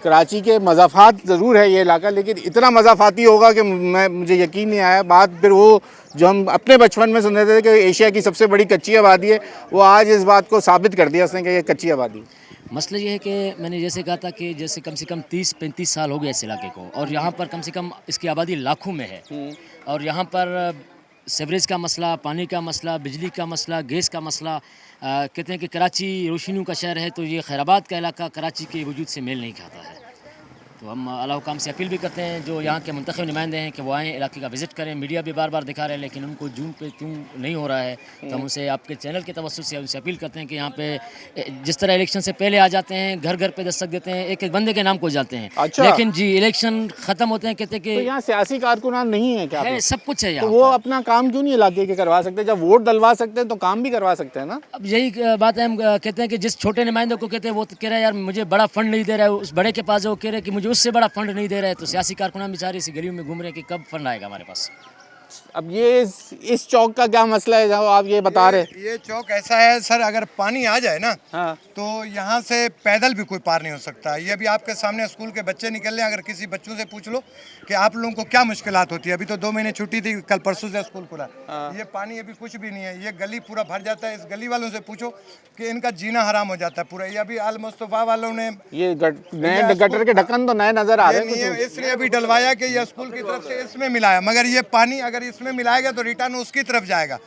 कराची के मज़ाफ़ात ज़रूर है ये इलाका, लेकिन इतना मज़ाफ़ाती होगा कि मुझे यकीन नहीं आया। बात फिर वो जो हम अपने बचपन में सुनते थे कि एशिया की सबसे बड़ी कच्ची आबादी है, वो आज इस बात को साबित कर दिया उसने कि ये कच्ची आबादी है। मसला ये है कि मैंने जैसे कहा था कि जैसे कम से कम 30-35 साल हो गए इस इलाके को, और यहाँ पर कम से कम इसकी आबादी लाखों में है। और यहाँ पर सीवरेज का मसला, पानी का मसला, बिजली का मसला, गैस का मसला, कहते हैं कि कराची रोशनियों का शहर है, तो ये खैराबाद का इलाका कराची के वजूद से मेल नहीं खाता है। तो हम अल्लाह हुकाम से अपील भी करते हैं जो यहाँ के मुंतखब नुमाइंदे हैं कि वो आएँ, इलाके का विज़िट करें। मीडिया भी बार बार दिखा रहे हैं, लेकिन उनको जून पे क्यों नहीं हो रहा है, तो हम उनसे आपके चैनल के तवस्सुस से उनसे अपील करते हैं कि यहाँ पे जिस तरह इलेक्शन से पहले आ जाते हैं, घर घर पे दस्तक देते हैं, एक एक बंदे के नाम को जानते हैं। अच्छा। लेकिन जी इलेक्शन ख़त्म होते हैं, कहते हैं कि तो यहाँ सियासी कारकुनान नहीं है क्या? है, सब कुछ है तो यहाँ। वो अपना काम क्यों नहीं इलाके के करवा सकते? जब वोट डलवा सकते हैं तो काम भी करवा सकते हैं ना। अब यही बात है, हम कहते हैं कि जिस छोटे नुमाइंदे को कहते हैं, वो तो कह रहा है यार मुझे बड़ा फंड नहीं दे रहा है, उस बड़े के पास वो कह रहे हैं कि मुझे उससे बड़ा फंड नहीं दे रहा है। तो सियासी कारकुनान बेचारे इसी गलियों में घूम रहे हैं कि कब फंड आएगा हमारे पास। अब ये इस चौक का क्या मसला है जहाँ आप ये बता रहे? ये चौक ऐसा है सर, अगर पानी आ जाए ना हाँ। तो यहाँ से पैदल भी कोई पार नहीं हो सकता। ये भी आपके सामने स्कूल के बच्चे निकल रहे हैं, अगर किसी बच्चों से पूछ लो कि आप लोगों को क्या मुश्किलात होती है। अभी तो 2 महीने छुट्टी थी, कल परसों से स्कूल खुला। ये पानी अभी कुछ भी नहीं है, ये गली पूरा भर जाता है। इस गली वालों से पूछो कि इनका जीना हराम हो जाता है पूरा। ये अभी आल मुस्तफा वालों ने ये नए गटर के ढक्कन तो नए नजर आ रहे हैं, इसलिए अभी डलवाया कि ये स्कूल की तरफ से इसमें मिलाया, मगर ये पानी अगर इसमें मिलाएगा तो रिटर्न उसकी तरफ जाएगा,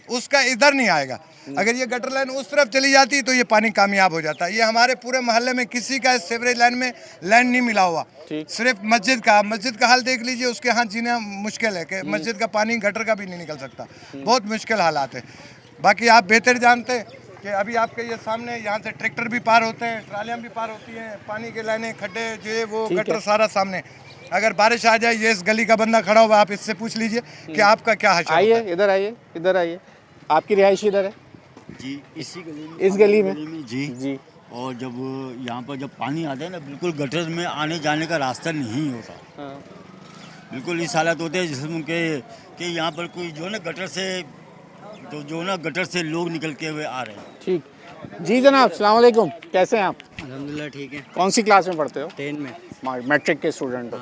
उसका इधर नहीं आएगा। अगर ये गटर लाइन उस तरफ चली जाती तो ये पानी कामयाब हो जाता। ये हमारे पूरे मोहल्ले में किसी का सीवरेज लाइन में लैंड नहीं मिला हुआ, सिर्फ मस्जिद का हाल देख लीजिए, उसके यहाँ जीना मुश्किल है कि मस्जिद का पानी गटर का भी नहीं निकल सकता, बहुत मुश्किल हालात है। बाकी आप बेहतर जानते हैं कि अभी आपके ये सामने यहाँ से ट्रैक्टर भी पार होते हैं, ट्रालियाँ भी पार होती हैं, पानी के लाइनें, खड्डे जो है वो गटर सारा सामने। अगर बारिश आ जाए, ये इस गली का बंदा खड़ा हुआ, आप इससे पूछ लीजिए कि आपका क्या हाल है। आइए इधर आइए, इधर आइए। आपकी रिहाइश इधर है जी, इसी गली में, इस गली में जी जी। और जब यहाँ पर जब पानी आता है ना, बिल्कुल गटर में आने जाने का रास्ता नहीं होता। बिल्कुल इस हालत होते हैं जिसमें कि यहाँ पर कोई जो ना गटर से लोग निकल के हुए आ रहे हैं। ठीक जी जनाब, अस्सलाम वालेकुम, कैसे हैं आप? अल्हम्दुलिल्लाह ठीक है। कौन सी क्लास में पढ़ते हो? 10 में। मैट्रिक के स्टूडेंट हो?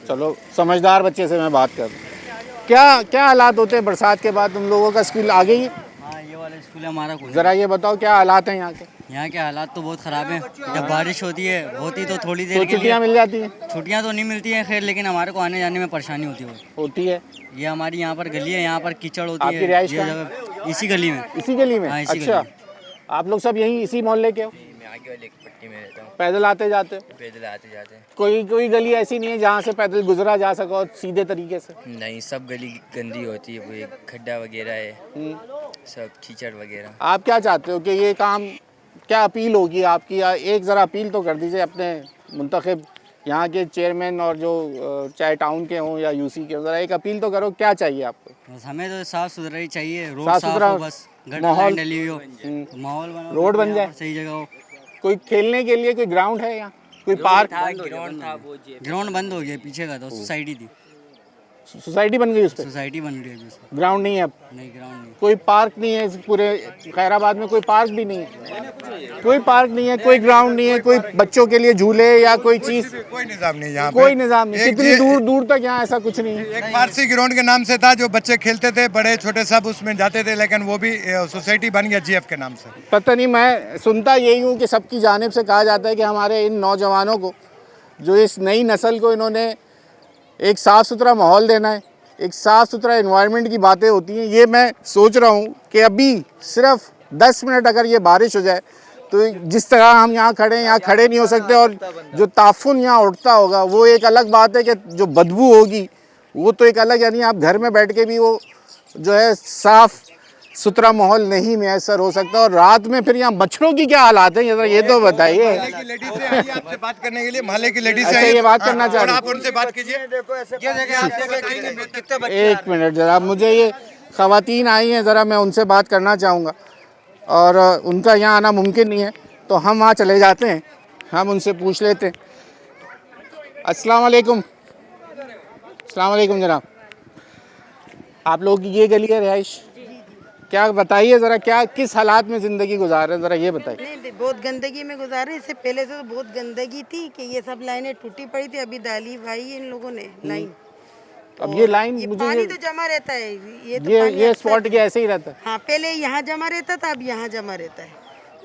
चलो, समझदार बच्चे से मैं बात कर रहा हूँ। क्या हालात होते हैं बरसात के बाद? तुम लोगों का स्कूल आ गई है? हाँ, ये वाला स्कूल हमारा। ज़रा ये बताओ क्या हालात हैं यहाँ के? यहाँ के हालात तो बहुत ख़राब हैं। जब बारिश होती है तो थोड़ी देर तो छुट्टियाँ मिल जाती हैं? छुट्टियाँ तो नहीं मिलती हैं खैर, लेकिन हमारे को आने जाने में परेशानी होती है। ये हमारी यहाँ पर गली है, यहाँ पर कीचड़ होती आपकी रिहाइश है। इसी गली में। इसी गली में? हाँ, इसी अच्छा, गली में। आप लोग सब यहीं इसी मोहल्ले के हो? ही में रहता हूँ। पैदल आते जाते हो? पैदल आते जाते हैं। कोई गली ऐसी नहीं है जहाँ से पैदल गुजरा जा सको सीधे तरीके से? नहीं, सब गली गंदी होती है, कोई खड्डा वगैरह है, सब कीचड़ वगैरह। आप क्या चाहते हो कि ये काम, क्या अपील होगी आपकी? एक ज़रा अपील तो कर दीजिए अपने मुंतखब यहाँ के चेयरमैन और जो चाहे टाउन के हों या यूसी के, ज़रा एक अपील तो करो, क्या चाहिए आपको? बस हमें तो साफ सुथरा ही चाहिए, रोड साफ साफ सुथरा हो, बस माहौल डली हुई हो, माहौल बना, रोड बन जाए, सही जगह हो। कोई खेलने के लिए कोई ग्राउंड है यहाँ, कोई पार्क? ग्राउंड बंद हो गया पीछे का, तो सोसाइटी थी, सोसाइटी बन गई उस पर, सोसाइटी बन रही है उसमें। ग्राउंड नहीं है अब? नहीं, ग्राउंड नहीं। कोई पार्क नहीं है इस पूरे खैराबाद में? कोई पार्क भी नहीं है, कोई पार्क नहीं है, कोई ग्राउंड नहीं है, कोई बच्चों के लिए झूले या कोई चीज, कोई निजाम नहीं यहाँ पे। कोई निजाम नहीं। कितनी दूर दूर तक यहाँ ऐसा कुछ नहीं है। एक फारसी ग्राउंड के नाम से था, जो बच्चे खेलते थे, बड़े छोटे सब उसमें जाते थे, लेकिन वो भी सोसाइटी बन गया जीएफ के नाम से। पता नहीं, मैं सुनता यही हूँ कि सबकी जानिब से कहा जाता है कि हमारे इन नौजवानों को, जो इस नई नस्ल को इन्होंने एक साफ़ सुथरा माहौल देना है, एक साफ़ सुथरा एनवायरनमेंट की बातें होती हैं। ये मैं सोच रहा हूँ कि अभी सिर्फ 10 मिनट अगर ये बारिश हो जाए तो जिस तरह हम यहाँ खड़े हैं, यहाँ खड़े नहीं हो सकते, और जो ताफुन यहाँ उठता होगा वो एक अलग बात है, कि जो बदबू होगी वो तो एक अलग, यानी आप घर में बैठ के भी वो जो है साफ़ सुथरा माहौल नहीं मैसर हो सकता। और रात में फिर यहाँ मच्छरों की क्या हालात है, ये तो बताइए। आपसे बात करने के लिए महल्ले की लेडीज अच्छा, ये बात करना चाह रही हैं? आप उनसे बात कीजिए। एक मिनट ज़रा, मुझे ये ख़वातीन आई हैं, ज़रा मैं उनसे बात करना चाहूँगा, और उनका यहाँ आना मुमकिन नहीं है, तो हम वहाँ चले जाते हैं, हम उनसे पूछ लेते हैं। अस्सलाम वालेकुम। अस्सलाम वालेकुम जनाब, आप लोगों की ये गली है रिहाइश? क्या बताइए ज़रा, क्या किस हालात में ज़िंदगी गुजार रहे हैं, ज़रा ये बताइए। नहीं, बहुत गंदगी में गुजारे। इससे पहले से तो बहुत गंदगी थी कि ये सब लाइनें टूटी पड़ी थी, अभी डाली भाई इन लोगों ने लाइन। अब ये लाइन ये मुझे पानी तो जमा रहता है, ये तो ये स्पॉट के ऐसे ही रहता है? हाँ, पहले यहाँ जमा रहता था, अब यहाँ जमा रहता है।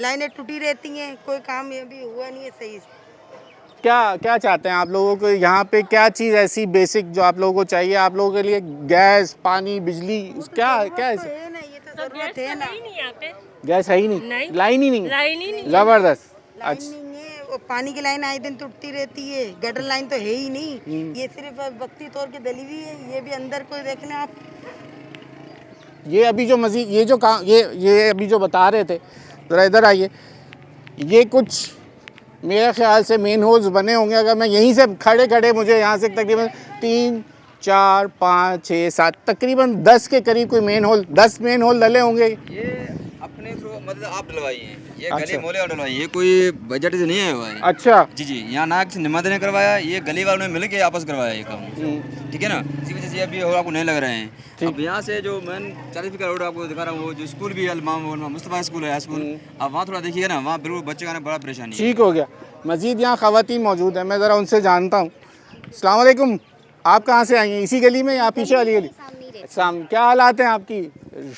लाइनें टूटी रहती हैं, कोई काम अभी हुआ नहीं है सही से। क्या चाहते हैं आप लोगों को यहाँ पे? क्या चीज़ ऐसी बेसिक जो आप लोगों को चाहिए? आप लोगों के लिए गैस, पानी, बिजली, क्या है? है ना, ये तो जरूरत है ना। गैस है ही नहीं, लाइन ही नहीं, ज़बरदस्त। अच्छा, नहीं है, वो पानी की लाइन आए दिन टूटती रहती है, गटर लाइन तो है ही नहीं, ये सिर्फ वक्ती तौर पे डली हुई है। ये भी अंदर को देख लें आप। ये अभी जो मजीद ये जो काम ये अभी जो बता रहे थे, ज़रा इधर आइए, ये कुछ मेरे ख्याल से मेन होल्स बने होंगे। अगर मैं यहीं से खड़े मुझे यहाँ से तकरीबन 3, 4, 5, 6, 7 तकरीबन 10 के करीब कोई मेन होल, 10 मेन होल डले होंगे। ये अपने थ्रू मतलब आप डलवाई हैं, ये अच्छा। गली मोहल्ले और डलवाई, ये कोई बजट से नहीं है हुआ है। अच्छा, जी, यहाँ ना किसी निमंत्रण ने करवाया, ये गली वालों ने मिल के आपस करवाया ये काम, ठीक है ना। इसी वजह से अभी और आपको नहीं लग रहे हैं। अब यहाँ से जो मैं 40 फीट का रोड आपको दिखा रहा हूँ, वो जो स्कूल भी है मुस्तफा स्कूल है, स्कूल, अब वहाँ थोड़ा देखिएगा ना, वहाँ बिल्कुल बच्चे का ना बड़ा परेशानी है। ठीक हो गया। मज़ीद यहाँ ख़वातीन मौजूद हैं, मैं ज़रा उनसे जानता हूँ। अस्सलाम वालेकुम, आप कहाँ से आई हैं? इसी गली में या पीछे वाली गली? शाम, क्या हालात हैं आपकी?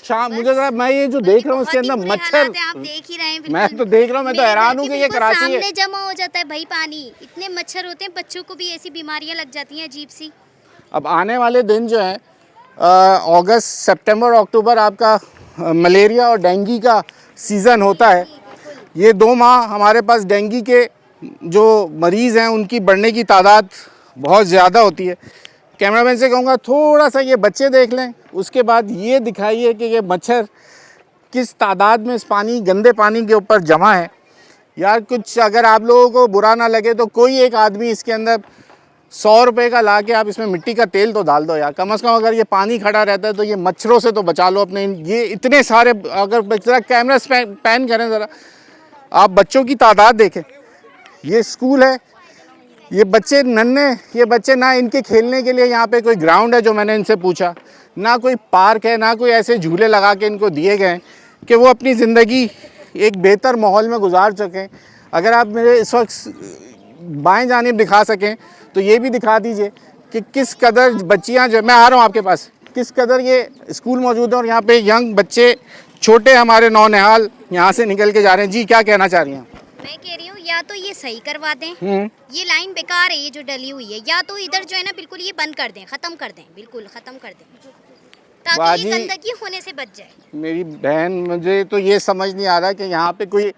शाम मुझे ज़रा, मैं ये जो देख रहा हूँ उसके अंदर मच्छर, आप देख ही रहे हैं। मैं तो देख रहा हूँ, मैं तो हैरान हूँ कि ये कराची है। सामने जमा हो जाता है भाई पानी, इतने मच्छर होते हैं, बच्चों को भी ऐसी बीमारियां लग जाती हैं अजीब सी। अब आने वाले दिन जो है अगस्त, सितंबर, अक्टूबर आपका मलेरिया और डेंगू का सीज़न होता है। ये 2 माह हमारे पास डेंगू के जो मरीज़ हैं उनकी बढ़ने की तादाद बहुत ज़्यादा होती है। कैमरामैन से कहूँगा थोड़ा सा ये बच्चे देख लें, उसके बाद ये दिखाइए कि ये मच्छर किस तादाद में इस गंदे पानी के ऊपर जमा है। यार कुछ अगर आप लोगों को बुरा ना लगे तो कोई एक आदमी इसके अंदर 100 रुपये का ला के आप इसमें मिट्टी का तेल तो डाल दो यार, कम से कम। अगर ये पानी खड़ा रहता है तो ये मच्छरों से तो बचा लो अपने। ये इतने सारे, अगर ज़रा कैमरा पैन करें ज़रा, आप बच्चों की तादाद देखें। ये स्कूल है, ये बच्चे नन्हे, ये बच्चे ना इनके खेलने के लिए यहाँ पे कोई ग्राउंड है जो मैंने इनसे पूछा, ना कोई पार्क है, ना कोई ऐसे झूले लगा के इनको दिए गए हैं कि वो अपनी ज़िंदगी एक बेहतर माहौल में गुजार सकें। अगर आप मेरे इस वक्त बाएं जानिब दिखा सकें तो ये भी दिखा दीजिए कि किस कदर बच्चियाँ जो, मैं आ रहा हूँ आपके पास, किस कदर ये स्कूल मौजूद है और यहाँ पे यंग बच्चे, छोटे हमारे नौनिहाल यहाँ से निकल के जा रहे हैं। जी, क्या कहना चाह रही हैं? मैं कह रही हूँ या तो ये सही करवा दें, ये लाइन बेकार है ये जो डली हुई है, या तो इधर जो है ना बिल्कुल ये बंद कर दें, ख़त्म कर दें, बिल्कुल ख़त्म कर दें, ताकि ये गंदगी होने से बच जाए। मेरी बहन, मुझे तो ये समझ नहीं आ रहा कि यहाँ पे कोई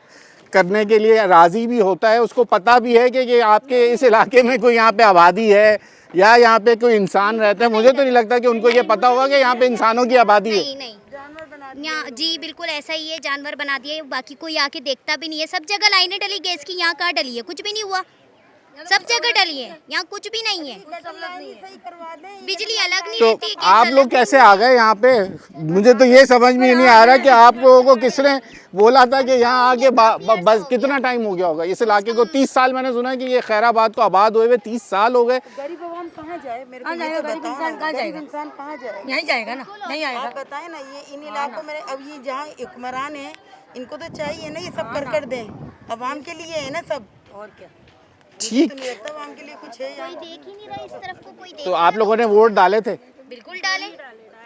करने के लिए राज़ी भी होता है, उसको पता भी है कि आपके इस इलाके में कोई यहाँ पे आबादी है या यहाँ पे कोई इंसान रहता है? मुझे तो नहीं लगता कि उनको ये पता होगा कि यहाँ पे इंसानों की आबादी है। नहीं नहीं, यहाँ जी बिल्कुल ऐसा ही है, जानवर बना दिए, बाकी कोई आके देखता भी नहीं है। सब जगह लाइनें डली गैस की, यहाँ कहाँ डली है? कुछ भी नहीं हुआ, सब जगह डली है, यहाँ कुछ भी नहीं है। बिजली अलग नहीं तो रहती है, गैस आप अलग लोग कैसे आ गए यहाँ पे? मुझे तो ये समझ में नहीं आ रहा कि आप लोगों को किसने बोला था कि यहाँ आके बस कितना टाइम हो गया होगा इस इलाके को? 30 साल मैंने सुना है कि ये खैराबाद को आबाद हुए 30 साल हो गए। गरीब आवाम कहाँ जाए? मेरे को ये तो बताओ, गरीब इंसान कहाँ जाए? नहीं जाएगा ना, नहीं आएगा। आप बताएं ना, ये इन इलाकों में अब ये जहाँ हुक्मरान है, इनको तो चाहिए ना ये सब कर दें, अवाम के लिए है ना सब। और क्या ठीक, तो नहीं लगता अवाम के लिए कुछ है? कोई देख ही नहीं रहा इस तरफ को, कोई देख। तो आप लोगों ने वोट डाले थे? बिल्कुल डाले।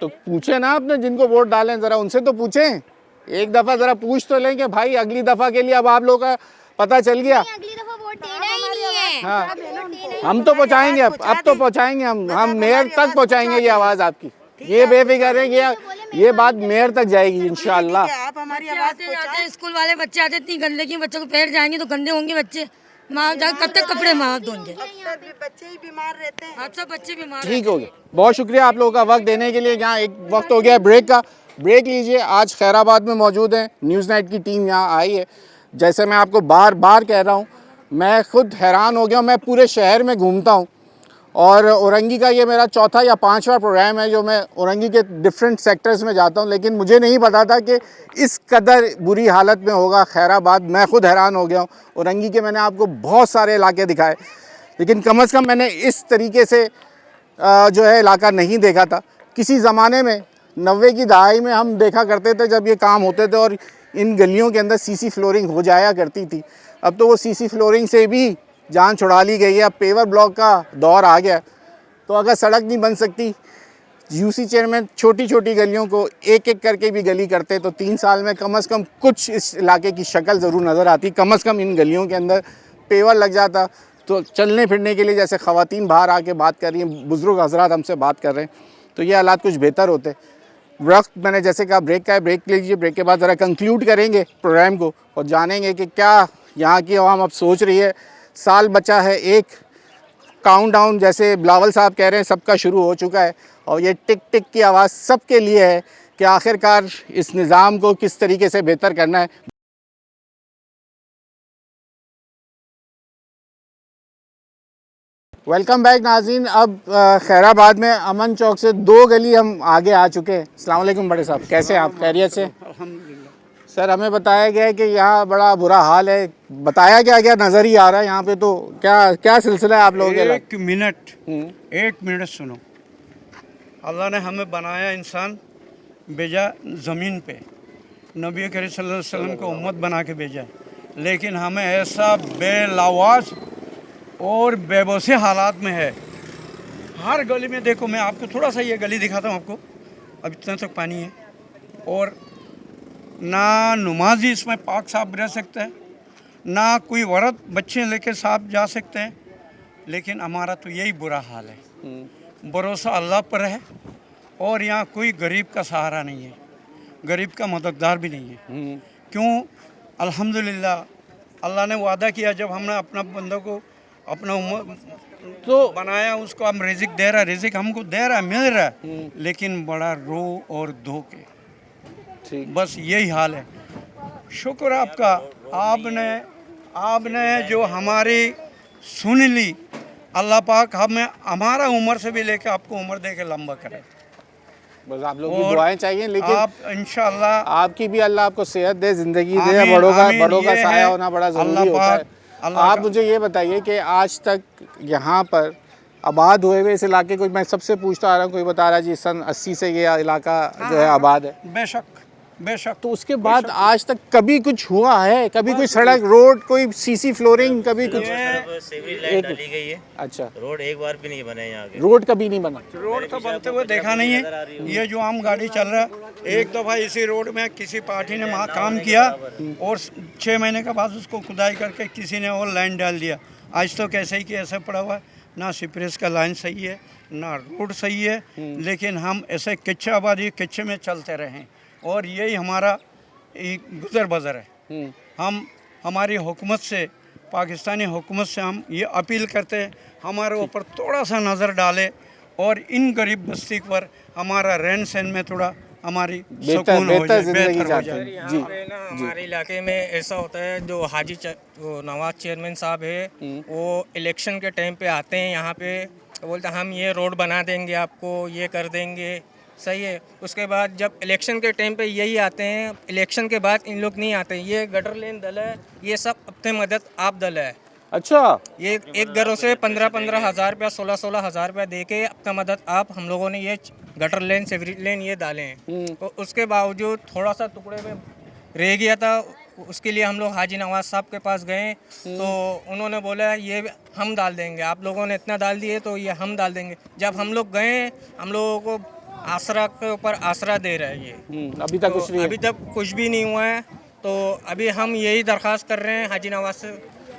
तो पूछे ना आपने जिनको वोट डाले, जरा उनसे तो पूछें, एक दफा जरा पूछ तो लें कि भाई अगली दफा के लिए अब आप लोगों का पता चल गया। अगली दफा वोट देना ही नहीं है। हाँ, हम तो पहुंचाएंगे, अब तो पहुंचाएंगे, हम मेयर तक पहुंचाएंगे ये आवाज़ आपकी, ये बेफिक्र है कि ये बात मेयर तक जाएगी इंशाल्लाह। आप हमारी आवाज़ पहुंचाएं। स्कूल वाले बच्चे आते, इतनी गंदगी, बच्चों को पैर जाएंगे तो गंदे होंगे बच्चे, माँ कब तक कपड़े माँ धोंगे? बच्चे ही बीमार रहते हैं। आप सब बच्चे बीमार। ठीक हो गया, बहुत शुक्रिया आप लोगों का वक्त देने के लिए। यहाँ एक वक्त हो गया ब्रेक का, ब्रेक लीजिए। आज खैराबाद में मौजूद हैं, न्यूज़ नाइट की टीम यहाँ आई है। जैसे मैं आपको बार बार कह रहा हूँ, मैं खुद हैरान हो गया हूँ। मैं पूरे शहर में घूमता हूँ और औरंगी का ये मेरा चौथा या पांचवा प्रोग्राम है जो मैं औरंगी के डिफरेंट सेक्टर्स में जाता हूँ, लेकिन मुझे नहीं पता था कि इस कदर बुरी हालत में होगा खैराबाद। मैं खुद हैरान हो गया हूँ। औरंगी के मैंने आपको बहुत सारे इलाके दिखाए, लेकिन कम से कम मैंने इस तरीके से जो है इलाका नहीं देखा था। किसी ज़माने में 90 की दहाई में हम देखा करते थे जब ये काम होते थे और इन गलियों के अंदर सीसी फ्लोरिंग हो जाया करती थी। अब तो वो सीसी फ्लोरिंग से भी जान छुड़ा ली गई है, अब पेवर ब्लॉक का दौर आ गया। तो अगर सड़क नहीं बन सकती, यूसी चेयरमैन छोटी छोटी गलियों को एक एक करके भी गली करते तो 3 साल में कम से कम कुछ इस इलाके की शक्ल ज़रूर नज़र आती। कम से कम इन गलियों के अंदर पेवर लग जाता तो चलने फिरने के लिए, जैसे ख़वातीन बाहर आके बात कर रही हैं, बुज़ुर्ग हज़रात हमसे बात कर रहे हैं, तो ये हालात कुछ बेहतर होते। वक्त मैंने जैसे कहा ब्रेक का है, ब्रेक लीजिए। ब्रेक के बाद ज़रा कंक्लूड करेंगे प्रोग्राम को और जानेंगे कि क्या यहाँ की आवाम अब सोच रही है। साल बचा है, एक काउंटडाउन जैसे बिलावल साहब कह रहे हैं सबका शुरू हो चुका है और ये टिक टिक की आवाज़ सबके लिए है कि आखिरकार इस निज़ाम को किस तरीके से बेहतर करना है। वेलकम बैक नाज़रीन। अब खैराबाद में अमन चौक से 2 गली हम आगे आ चुके हैं। अस्सलाम वालेकुम बड़े साहब, कैसे हैं आप? खैरियत से? सर हमें बताया गया है कि यहाँ बड़ा बुरा हाल है। बताया क्या नज़र ही आ रहा है यहाँ पे, तो क्या सिलसिला है आप लोगों के? एक मिनट सुनो। अल्लाह ने हमें बनाया इंसान, भेजा ज़मीन पे, नबी करीम सल्लल्लाहु अलैहि वसल्लम को उम्मत बना के भेजा, लेकिन हमें ऐसा बेलवाज और बेबसी हालात में है। हर गली में देखो, मैं आपको थोड़ा सा ये गली दिखाता हूँ आपको, अब इतना तक पानी है और ना नमाजी इसमें पाक साफ रह सकते हैं, ना कोई औरत बच्चे लेकर साफ जा सकते हैं। लेकिन हमारा तो यही बुरा हाल है। भरोसा अल्लाह पर है और यहाँ कोई गरीब का सहारा नहीं है, गरीब का मददगार भी नहीं है। क्यों? अल्हम्दुलिल्लाह अल्लाह ने वादा किया, जब हमने अपना बंदों को अपना तो बनाया, उसको हम रिजिक दे रहा है, रिजिक हमको दे रहा है, मिल रहा है, लेकिन बड़ा रो और धोखे, बस यही हाल है। शुक्र आपका, आपने जो हमारी सुन ली। अल्लाह पाक हमें हमारा उम्र से भी लेकर आपको उम्र दे के लंबा करे। बस आप लोग की दुआएं चाहिए, लेकिन आप इंशाअल्लाह आपकी भी अल्लाह आपको सेहत दे, जिंदगी दे, बड़ों का साया होना बड़ा ज़रूरी होता है। आप मुझे ये बताइए कि आज तक यहाँ पर आबाद हुए हुए इस इलाके को मैं सबसे पूछता आ रहा हूँ, कोई बता रहा है जी सन 80 से ये इलाका जो है आबाद है। बेशक। तो उसके बाद आज तक कभी कुछ हुआ है? कभी कोई सड़क, रोड, कोई सीसी फ्लोरिंग, कभी कुछ? सीवरेज लाइन डाली गई है। अच्छा, रोड एक बार भी नहीं बना है यहाँ के। रोड कभी नहीं बना? रोड तो बनते हुए देखा नहीं है। ये जो आम गाड़ी चल रहा है, एक दफ़ा इसी रोड में किसी पार्टी ने वहाँ काम किया और 6 महीने के बाद उसको खुदाई करके किसी ने और लाइन डाल दिया। आज तो कैसे ही कि ऐसा पड़ा हुआ है, ना सीवरेज का लाइन सही है, ना रोड सही है, लेकिन हम ऐसे कच्चे आबादी कच्चे में चलते रहें और यही हमारा गुजर बसर है। हमारी हुकूमत से, पाकिस्तानी हुकूमत से हम ये अपील करते हैं हमारे ऊपर थोड़ा सा नज़र डाले और इन गरीब बस्ती पर हमारा रहन सहन में थोड़ा हमारी सुकून हो जाए, बेहतर हो जाए। जी ना हमारे इलाके में ऐसा होता है, जो वो नवाज चेयरमैन साहब है, वो इलेक्शन के टाइम पे आते हैं यहाँ पे, बोलते हैं हम ये रोड बना देंगे आपको, ये कर देंगे, सही है। उसके बाद जब इलेक्शन के टाइम पे यही आते हैं, इलेक्शन के बाद इन लोग नहीं आते। ये गटर लेन दल है, ये सब अपने मदद आप दल है। अच्छा, ये एक घरों से 15-15 हज़ार रुपया, 16-16 हज़ार रुपया दे के अपना मदद आप हम लोगों ने ये गटर लेन, सेवरेज लेन ये डाले हैं। तो उसके बावजूद थोड़ा सा टुकड़े में रह गया था, उसके लिए हम लोग हाजी नवाज साहब के पास गए, तो उन्होंने बोला ये हम डाल देंगे, आप लोगों ने इतना डाल दिए तो ये हम डाल देंगे। जब हम लोग गए, हम लोगों को आसरा के ऊपर आसरा दे रहा है ये, अभी तक कुछ नहीं, अभी तक कुछ भी नहीं हुआ है। तो अभी हम यही दरख्वास्त कर रहे हैं हाजी नवाज से,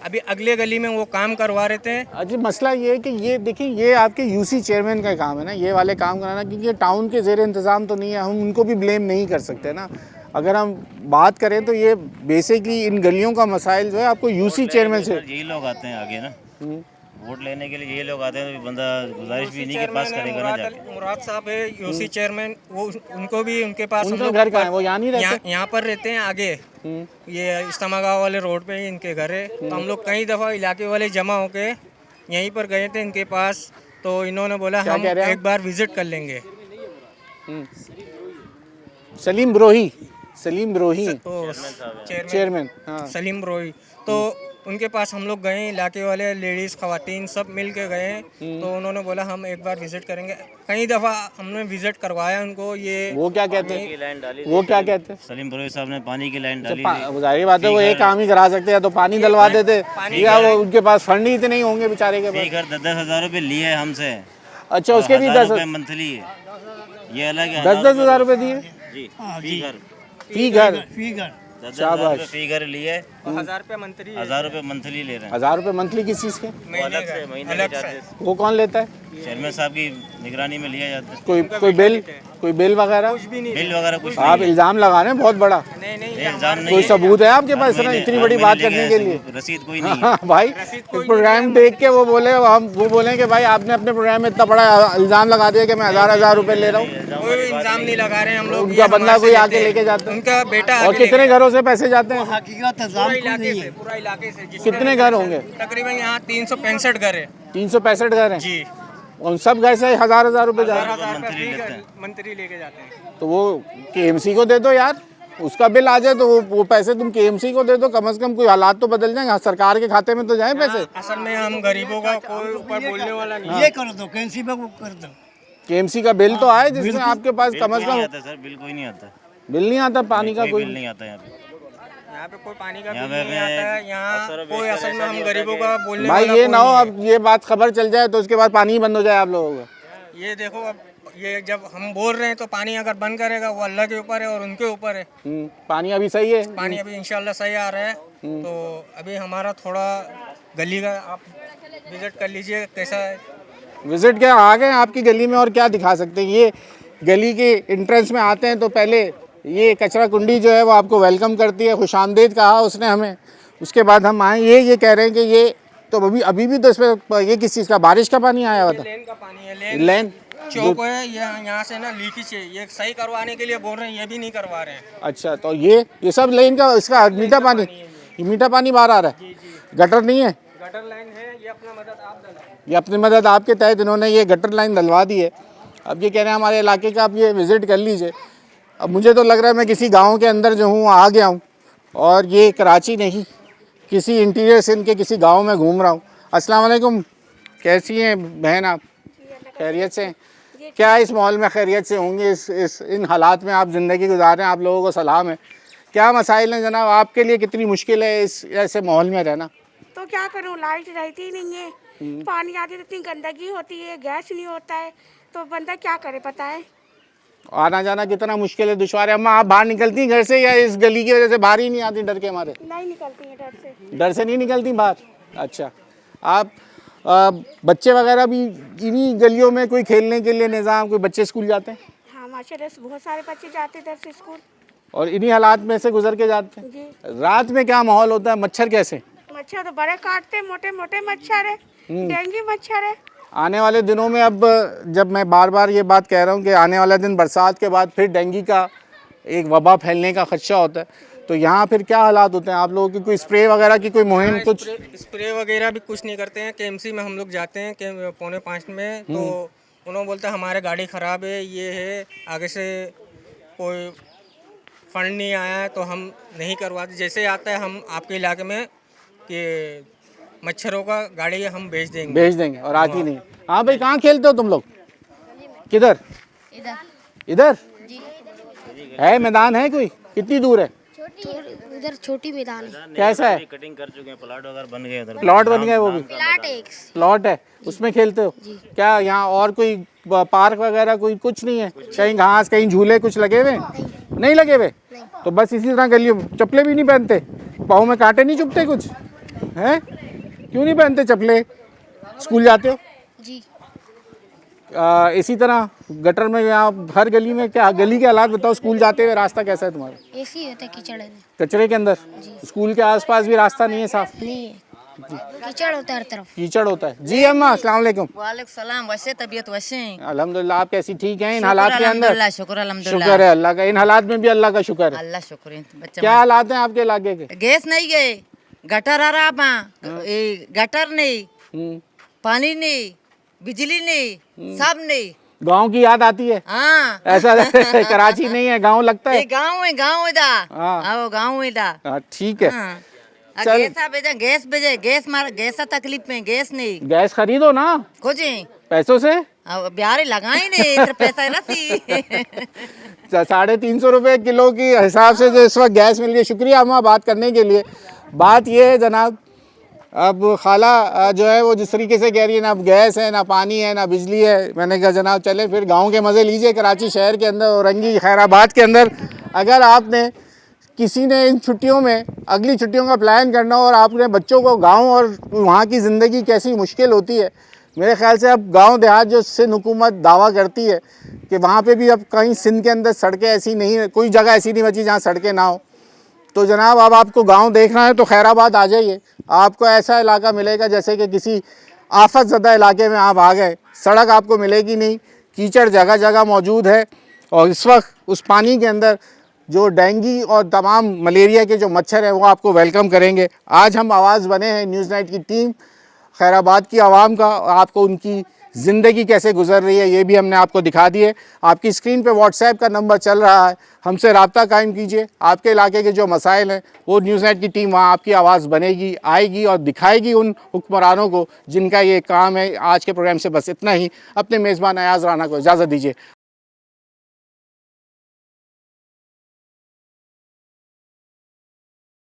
अभी अगले गली में वो काम करवा रहे थे। अजी मसला ये है कि ये देखिए, ये आपके यूसी चेयरमैन का काम है ना, ये वाले काम कराना, क्योंकि ये टाउन के ज़ेर इंतज़ाम तो नहीं है, हम उनको भी ब्लेम नहीं कर सकते ना। अगर हम बात करें तो ये बेसिकली इन गलियों का मसाइल जो है आपको यूसी चेयरमैन से, यही लोग आते हैं आगे ना, वोट लेने के लिए यही लोग आते हैं, तो बंदा गुजारिश भी नहीं के पास करेगा ना जाके। मुराद साहब है यूसी चेयरमैन, वो उनको भी उनके पास हम उनका लोग घर कहाँ है? वो यहाँ नहीं रहते? यहाँ पर रहते हैं आगे, ये इस्लामा गाँव वाले रोड पे ही इनके घर है। तो हम लोग कई दफ़ा इलाके वाले जमा होके यहीं पर गए थे इनके पास, तो इन्होंने बोला हम एक बार विजिट कर लेंगे। सलीम ब्रोही, सलीम ब्रोही चेयरमैन सलीम ब्रोही, तो उनके पास हम लोग गए, इलाके वाले लेडीज़ ख़वातीन सब मिल के गए, तो उन्होंने बोला हम एक बार विज़िट करेंगे। कई दफ़ा हमने विज़िट करवाया उनको। ये वो क्या कहते हैं, वो क्या कहते हैं? सलीम ब्रोही साहब ने पानी की लाइन डाली, जाहिर बात है वो एक काम ही करा सकते हैं, तो पानी डलवा देते, या वो उनके पास फंड ही इतने नहीं होंगे बेचारे के पास। 10-10 हज़ार रुपये लिए हमसे। अच्छा, उसके भी 10 मंथली है, ये अलग है। 10-10 हज़ार रुपये दिए जी, फी घर, फी घर, 10,000 फी घर लिए, 1000 रुपये मंथली, 1000 रुपये मंथली ले रहे हैं। 1000 रुपये मंथली किस चीज़ के? अलग से महीने के चार्जेस, वो कौन लेता है? चेयरमैन साहब की निगरानी में लिया जाता है। कोई बिल वगैरह? बिल वगैरह कुछ आप इल्ज़ाम लगा रहे हैं बहुत बड़ा। इल्जाम नहीं कोई है। सबूत है आपके पास इतनी बड़ी बात करने के लिए? रसीद कोई नहीं है। हाँ भाई, प्रोग्राम देख के वो बोले कि भाई आपने अपने प्रोग्राम में इतना बड़ा इल्ज़ाम लगा दिया कि मैं 1000 रुपये ले रहा हूँ। कोई इल्ज़ाम नहीं लगा रहे हैं हम लोग। उनका बंदा कोई आके लेके जाता है, उनका बेटा। और कितने घरों से पैसे जाते हैं? पूरा इलाके से कितने घर होंगे? तकरीबन यहाँ 365 घर है। 365 घर हैं जी, उन सब घर से 1000 रुपये जा रहे हैं। मंत्री लेके जाते हैं। तो वो केएमसी को दे दो यार, उसका बिल आ जाए तो वो पैसे तुम केएमसी को दे दो, कम से कम कोई हालात तो बदल जाएंगे, सरकार के खाते में तो जाए पैसे। असल में हम गरीबों का कोई ऊपर बोलने वाला नहीं। ये कर दो, केएमसी पे वो कर दो। केएमसी का बिल तो आए जिसमें आपके पास कम से कम। सर बिल कोई नहीं आता, बिल नहीं आता पानी का, कोई बिल नहीं आता यहाँ पे। यहाँ पे कोई पानी का बिल नहीं आता है। यहाँ कोई असल में हम गरीबों का बोलने भाई वाला ये कोई ना हो नहीं अब ये बात खबर चल जाए तो उसके बाद पानी ही बंद हो जाए आप लोगों का। है। ये देखो, अब ये जब हम बोल रहे हैं तो पानी अगर बंद करेगा वो अल्लाह के ऊपर है और उनके ऊपर है। पानी अभी सही है, पानी अभी इंशाल्लाह सही आ रहा है। तो अभी हमारा थोड़ा गली का आप विजिट कर लीजिए कैसा है। विजिट क्या आ गए आपकी गली में, और क्या दिखा सकते हैं? ये गली के एंट्रेंस में आते हैं तो पहले ये कचरा कुंडी जो है वो आपको वेलकम करती है, खुशामदीद कहा उसने हमें। उसके बाद हम आए, ये कह रहे हैं कि ये तो अभी भी तो इसमें ये किस चीज़ का, बारिश का पानी आया हुआ था? लेन का पानी है, लेन चौक है, यहाँ से ना लीकेज है, ये सही करवाने के लिए बोल रहे हैं, ये भी नहीं करवा रहे हैं। अच्छा, तो ये सब लेन का इसका मीठा पानी, ये मीठा पानी बाहर आ रहा है, गटर नहीं है? गटर लाइन है, ये अपना मदद आप डलवाएं। ये अपनी मदद आपके तहत इन्होंने ये गटर लाइन डलवा दी है। अब ये कह रहे हैं हमारे इलाके का आप ये विज़िट कर लीजिए। अब मुझे तो लग रहा है मैं किसी गांव के अंदर जो हूँ आ गया हूँ, और ये कराची नहीं किसी इंटीरियर सिंध के किसी गांव में घूम रहा हूँ। अस्सलाम वालेकुम, कैसी हैं बहन आप? खैरियत से? क्या इस माहौल में खैरियत से होंगे? इन हालात में आप ज़िंदगी गुजार रहे हैं, आप लोगों को सलाम है। क्या मसाइल हैं जनाब, आपके लिए कितनी मुश्किल है इस ऐसे माहौल में रहना? तो क्या करूँ, लाइट रहती ही नहीं है, पानी आती तो इतनी गंदगी होती है, गैस नहीं होता है, तो बंदा क्या करे पता है। आना जाना कितना मुश्किल है, दुश्वार है। अम्मा आप बाहर निकलती हैं घर से, या इस गली की वजह से बाहर ही नहीं आती डर के मारे? नहीं निकलती है डर से। डर से नहीं निकलती बाहर? अच्छा, आप बच्चे वगैरह भी इन्हीं गलियों में कोई खेलने के लिए निज़ाम, कोई बच्चे स्कूल जाते हैं? हाँ माशाल्लाह बहुत सारे बच्चे जाते इधर से स्कूल। और इन्हीं हालात में से गुजर के जाते हैं। जी रात में क्या माहौल होता है, मच्छर कैसे? मच्छर तो बड़े काटते, मोटे मोटे मच्छर है, डेंगू मच्छर है। आने वाले दिनों में, अब जब मैं बार बार ये बात कह रहा हूँ कि आने वाले दिन बरसात के बाद फिर डेंगू का एक वबा फैलने का खदशा होता है, तो यहाँ फिर क्या हालात होते हैं? आप लोगों की कोई स्प्रे वगैरह की कोई मुहिम कुछ? स्प्रे वगैरह भी कुछ नहीं करते हैं। केएमसी में हम लोग जाते हैं कि 4:45 में, तो उन्होंने बोलते हैं हमारे गाड़ी ख़राब है, ये है, आगे से कोई फंड नहीं आया है तो हम नहीं करवाते। जैसे आता है हम आपके इलाके में कि मच्छरों का गाड़ी हम भेज देंगे और आती नहीं। हाँ भाई, कहाँ खेलते हो तुम लोग? किधर? इधर है मैदान है कोई? कितनी दूर है? उधर छोटी मैदान है। कैसा है? कटिंग कर चुके हैं, प्लाट वगैरह बन गए उधर। प्लॉट बन गए, वो भी प्लाट है, उसमें खेलते हो? क्या यहाँ और कोई पार्क वगैरह कोई कुछ नहीं है? कहीं घास, कहीं झूले कुछ लगे हुए? नहीं लगे हुए? तो बस इसी तरह गलियों में चप्पले भी नहीं पहनते? पाँव में कांटे नहीं चुभते कुछ हैं? क्यों नहीं पहनते चप्पले? स्कूल जाते हो? जी इसी तरह गटर में, यहाँ हर गली में, क्या गली के हालात बताओ? स्कूल जाते हुए रास्ता कैसा है तुम्हारा? ऐसे ही होता है, कीचड़ है, कचरे के अंदर? स्कूल के आसपास भी रास्ता नहीं है साफ? नहीं है, कीचड़ होता है हर तरफ। कीचड़ होता है। जी अम्मा, अस्सलाम वालेकुम। वालेकुम सलाम। वैसे तबीयत वैसे हैं? अल्हम्दुलिल्लाह। आप कैसी? ठीक हैं इन हालात के अंदर? शुक्र अल्हम्दुलिल्लाह। शुक्र है अल्लाह का, इन हालात में भी अल्लाह का शुक्र है। अल्लाह शुक्र है। बच्चा क्या हालात हैं आपके इलाके के? गैस नहीं गए, गटर आ रहा बा, गटर नहीं, पानी नहीं, बिजली नहीं, सब नहीं। गांव की याद आती है? हाँ ऐसा कराची नहीं है, गांव लगता है? गाँव है दा। हाँ। आओ गाँव है दा। हाँ, ठीक है। हाँ। चल। गैस भेजे, गैस तकलीफ में, गैस नहीं। गैस खरीदो ना खोजे पैसों से। अब बिहारी लगाए नहीं, इतना पैसा नहीं। 350 रुपये किलो की हिसाब से जो इस वक्त गैस मिल रही है। शुक्रिया अम्मा बात करने के लिए। बात ये है जनाब, अब खाला जो है वो जिस तरीके से कह रही है, ना अब गैस है, ना पानी है, ना बिजली है। मैंने कहा जनाब चले फिर गांव के मज़े लीजिए। कराची शहर के अंदर, औरंगी, खैराबाद के अंदर, अगर आपने किसी ने इन छुट्टियों में अगली छुट्टियों का प्लान करना हो और आपने बच्चों को गांव और वहाँ की ज़िंदगी कैसी मुश्किल होती है, मेरे ख्याल से अब गांव देहात जो सिंध हुकूमत दावा करती है कि वहाँ पे भी अब कहीं सिंध के अंदर सड़कें ऐसी नहीं, कोई जगह ऐसी नहीं बची जहाँ सड़कें ना हो। तो जनाब अब आपको गांव देखना है तो खैराबाद आ जाइए। आपको ऐसा इलाका मिलेगा जैसे कि किसी आफत ज़दा इलाके में आप आ गए। सड़क आपको मिलेगी नहीं, कीचड़ जगह जगह मौजूद है, और इस वक्त उस पानी के अंदर जो डेंगू और तमाम मलेरिया के जो मच्छर हैं वो आपको वेलकम करेंगे। आज हम आवाज़ बने हैं न्यूज़ नाइट की टीम, खैराबाद की आवाम का। आपको उनकी ज़िंदगी कैसे गुजर रही है ये भी हमने आपको दिखा दिए। आपकी स्क्रीन पे व्हाट्सएप का नंबर चल रहा है, हमसे रब्ता कायम कीजिए। आपके इलाके के जो मसाइल हैं वो न्यूज़ नाइट की टीम वहाँ आपकी आवाज़ बनेगी, आएगी और दिखाएगी उन हुक्मरानों को जिनका ये काम है। आज के प्रोग्राम से बस इतना ही। अपने मेज़बान अयाज़ राना को इजाज़त दीजिए।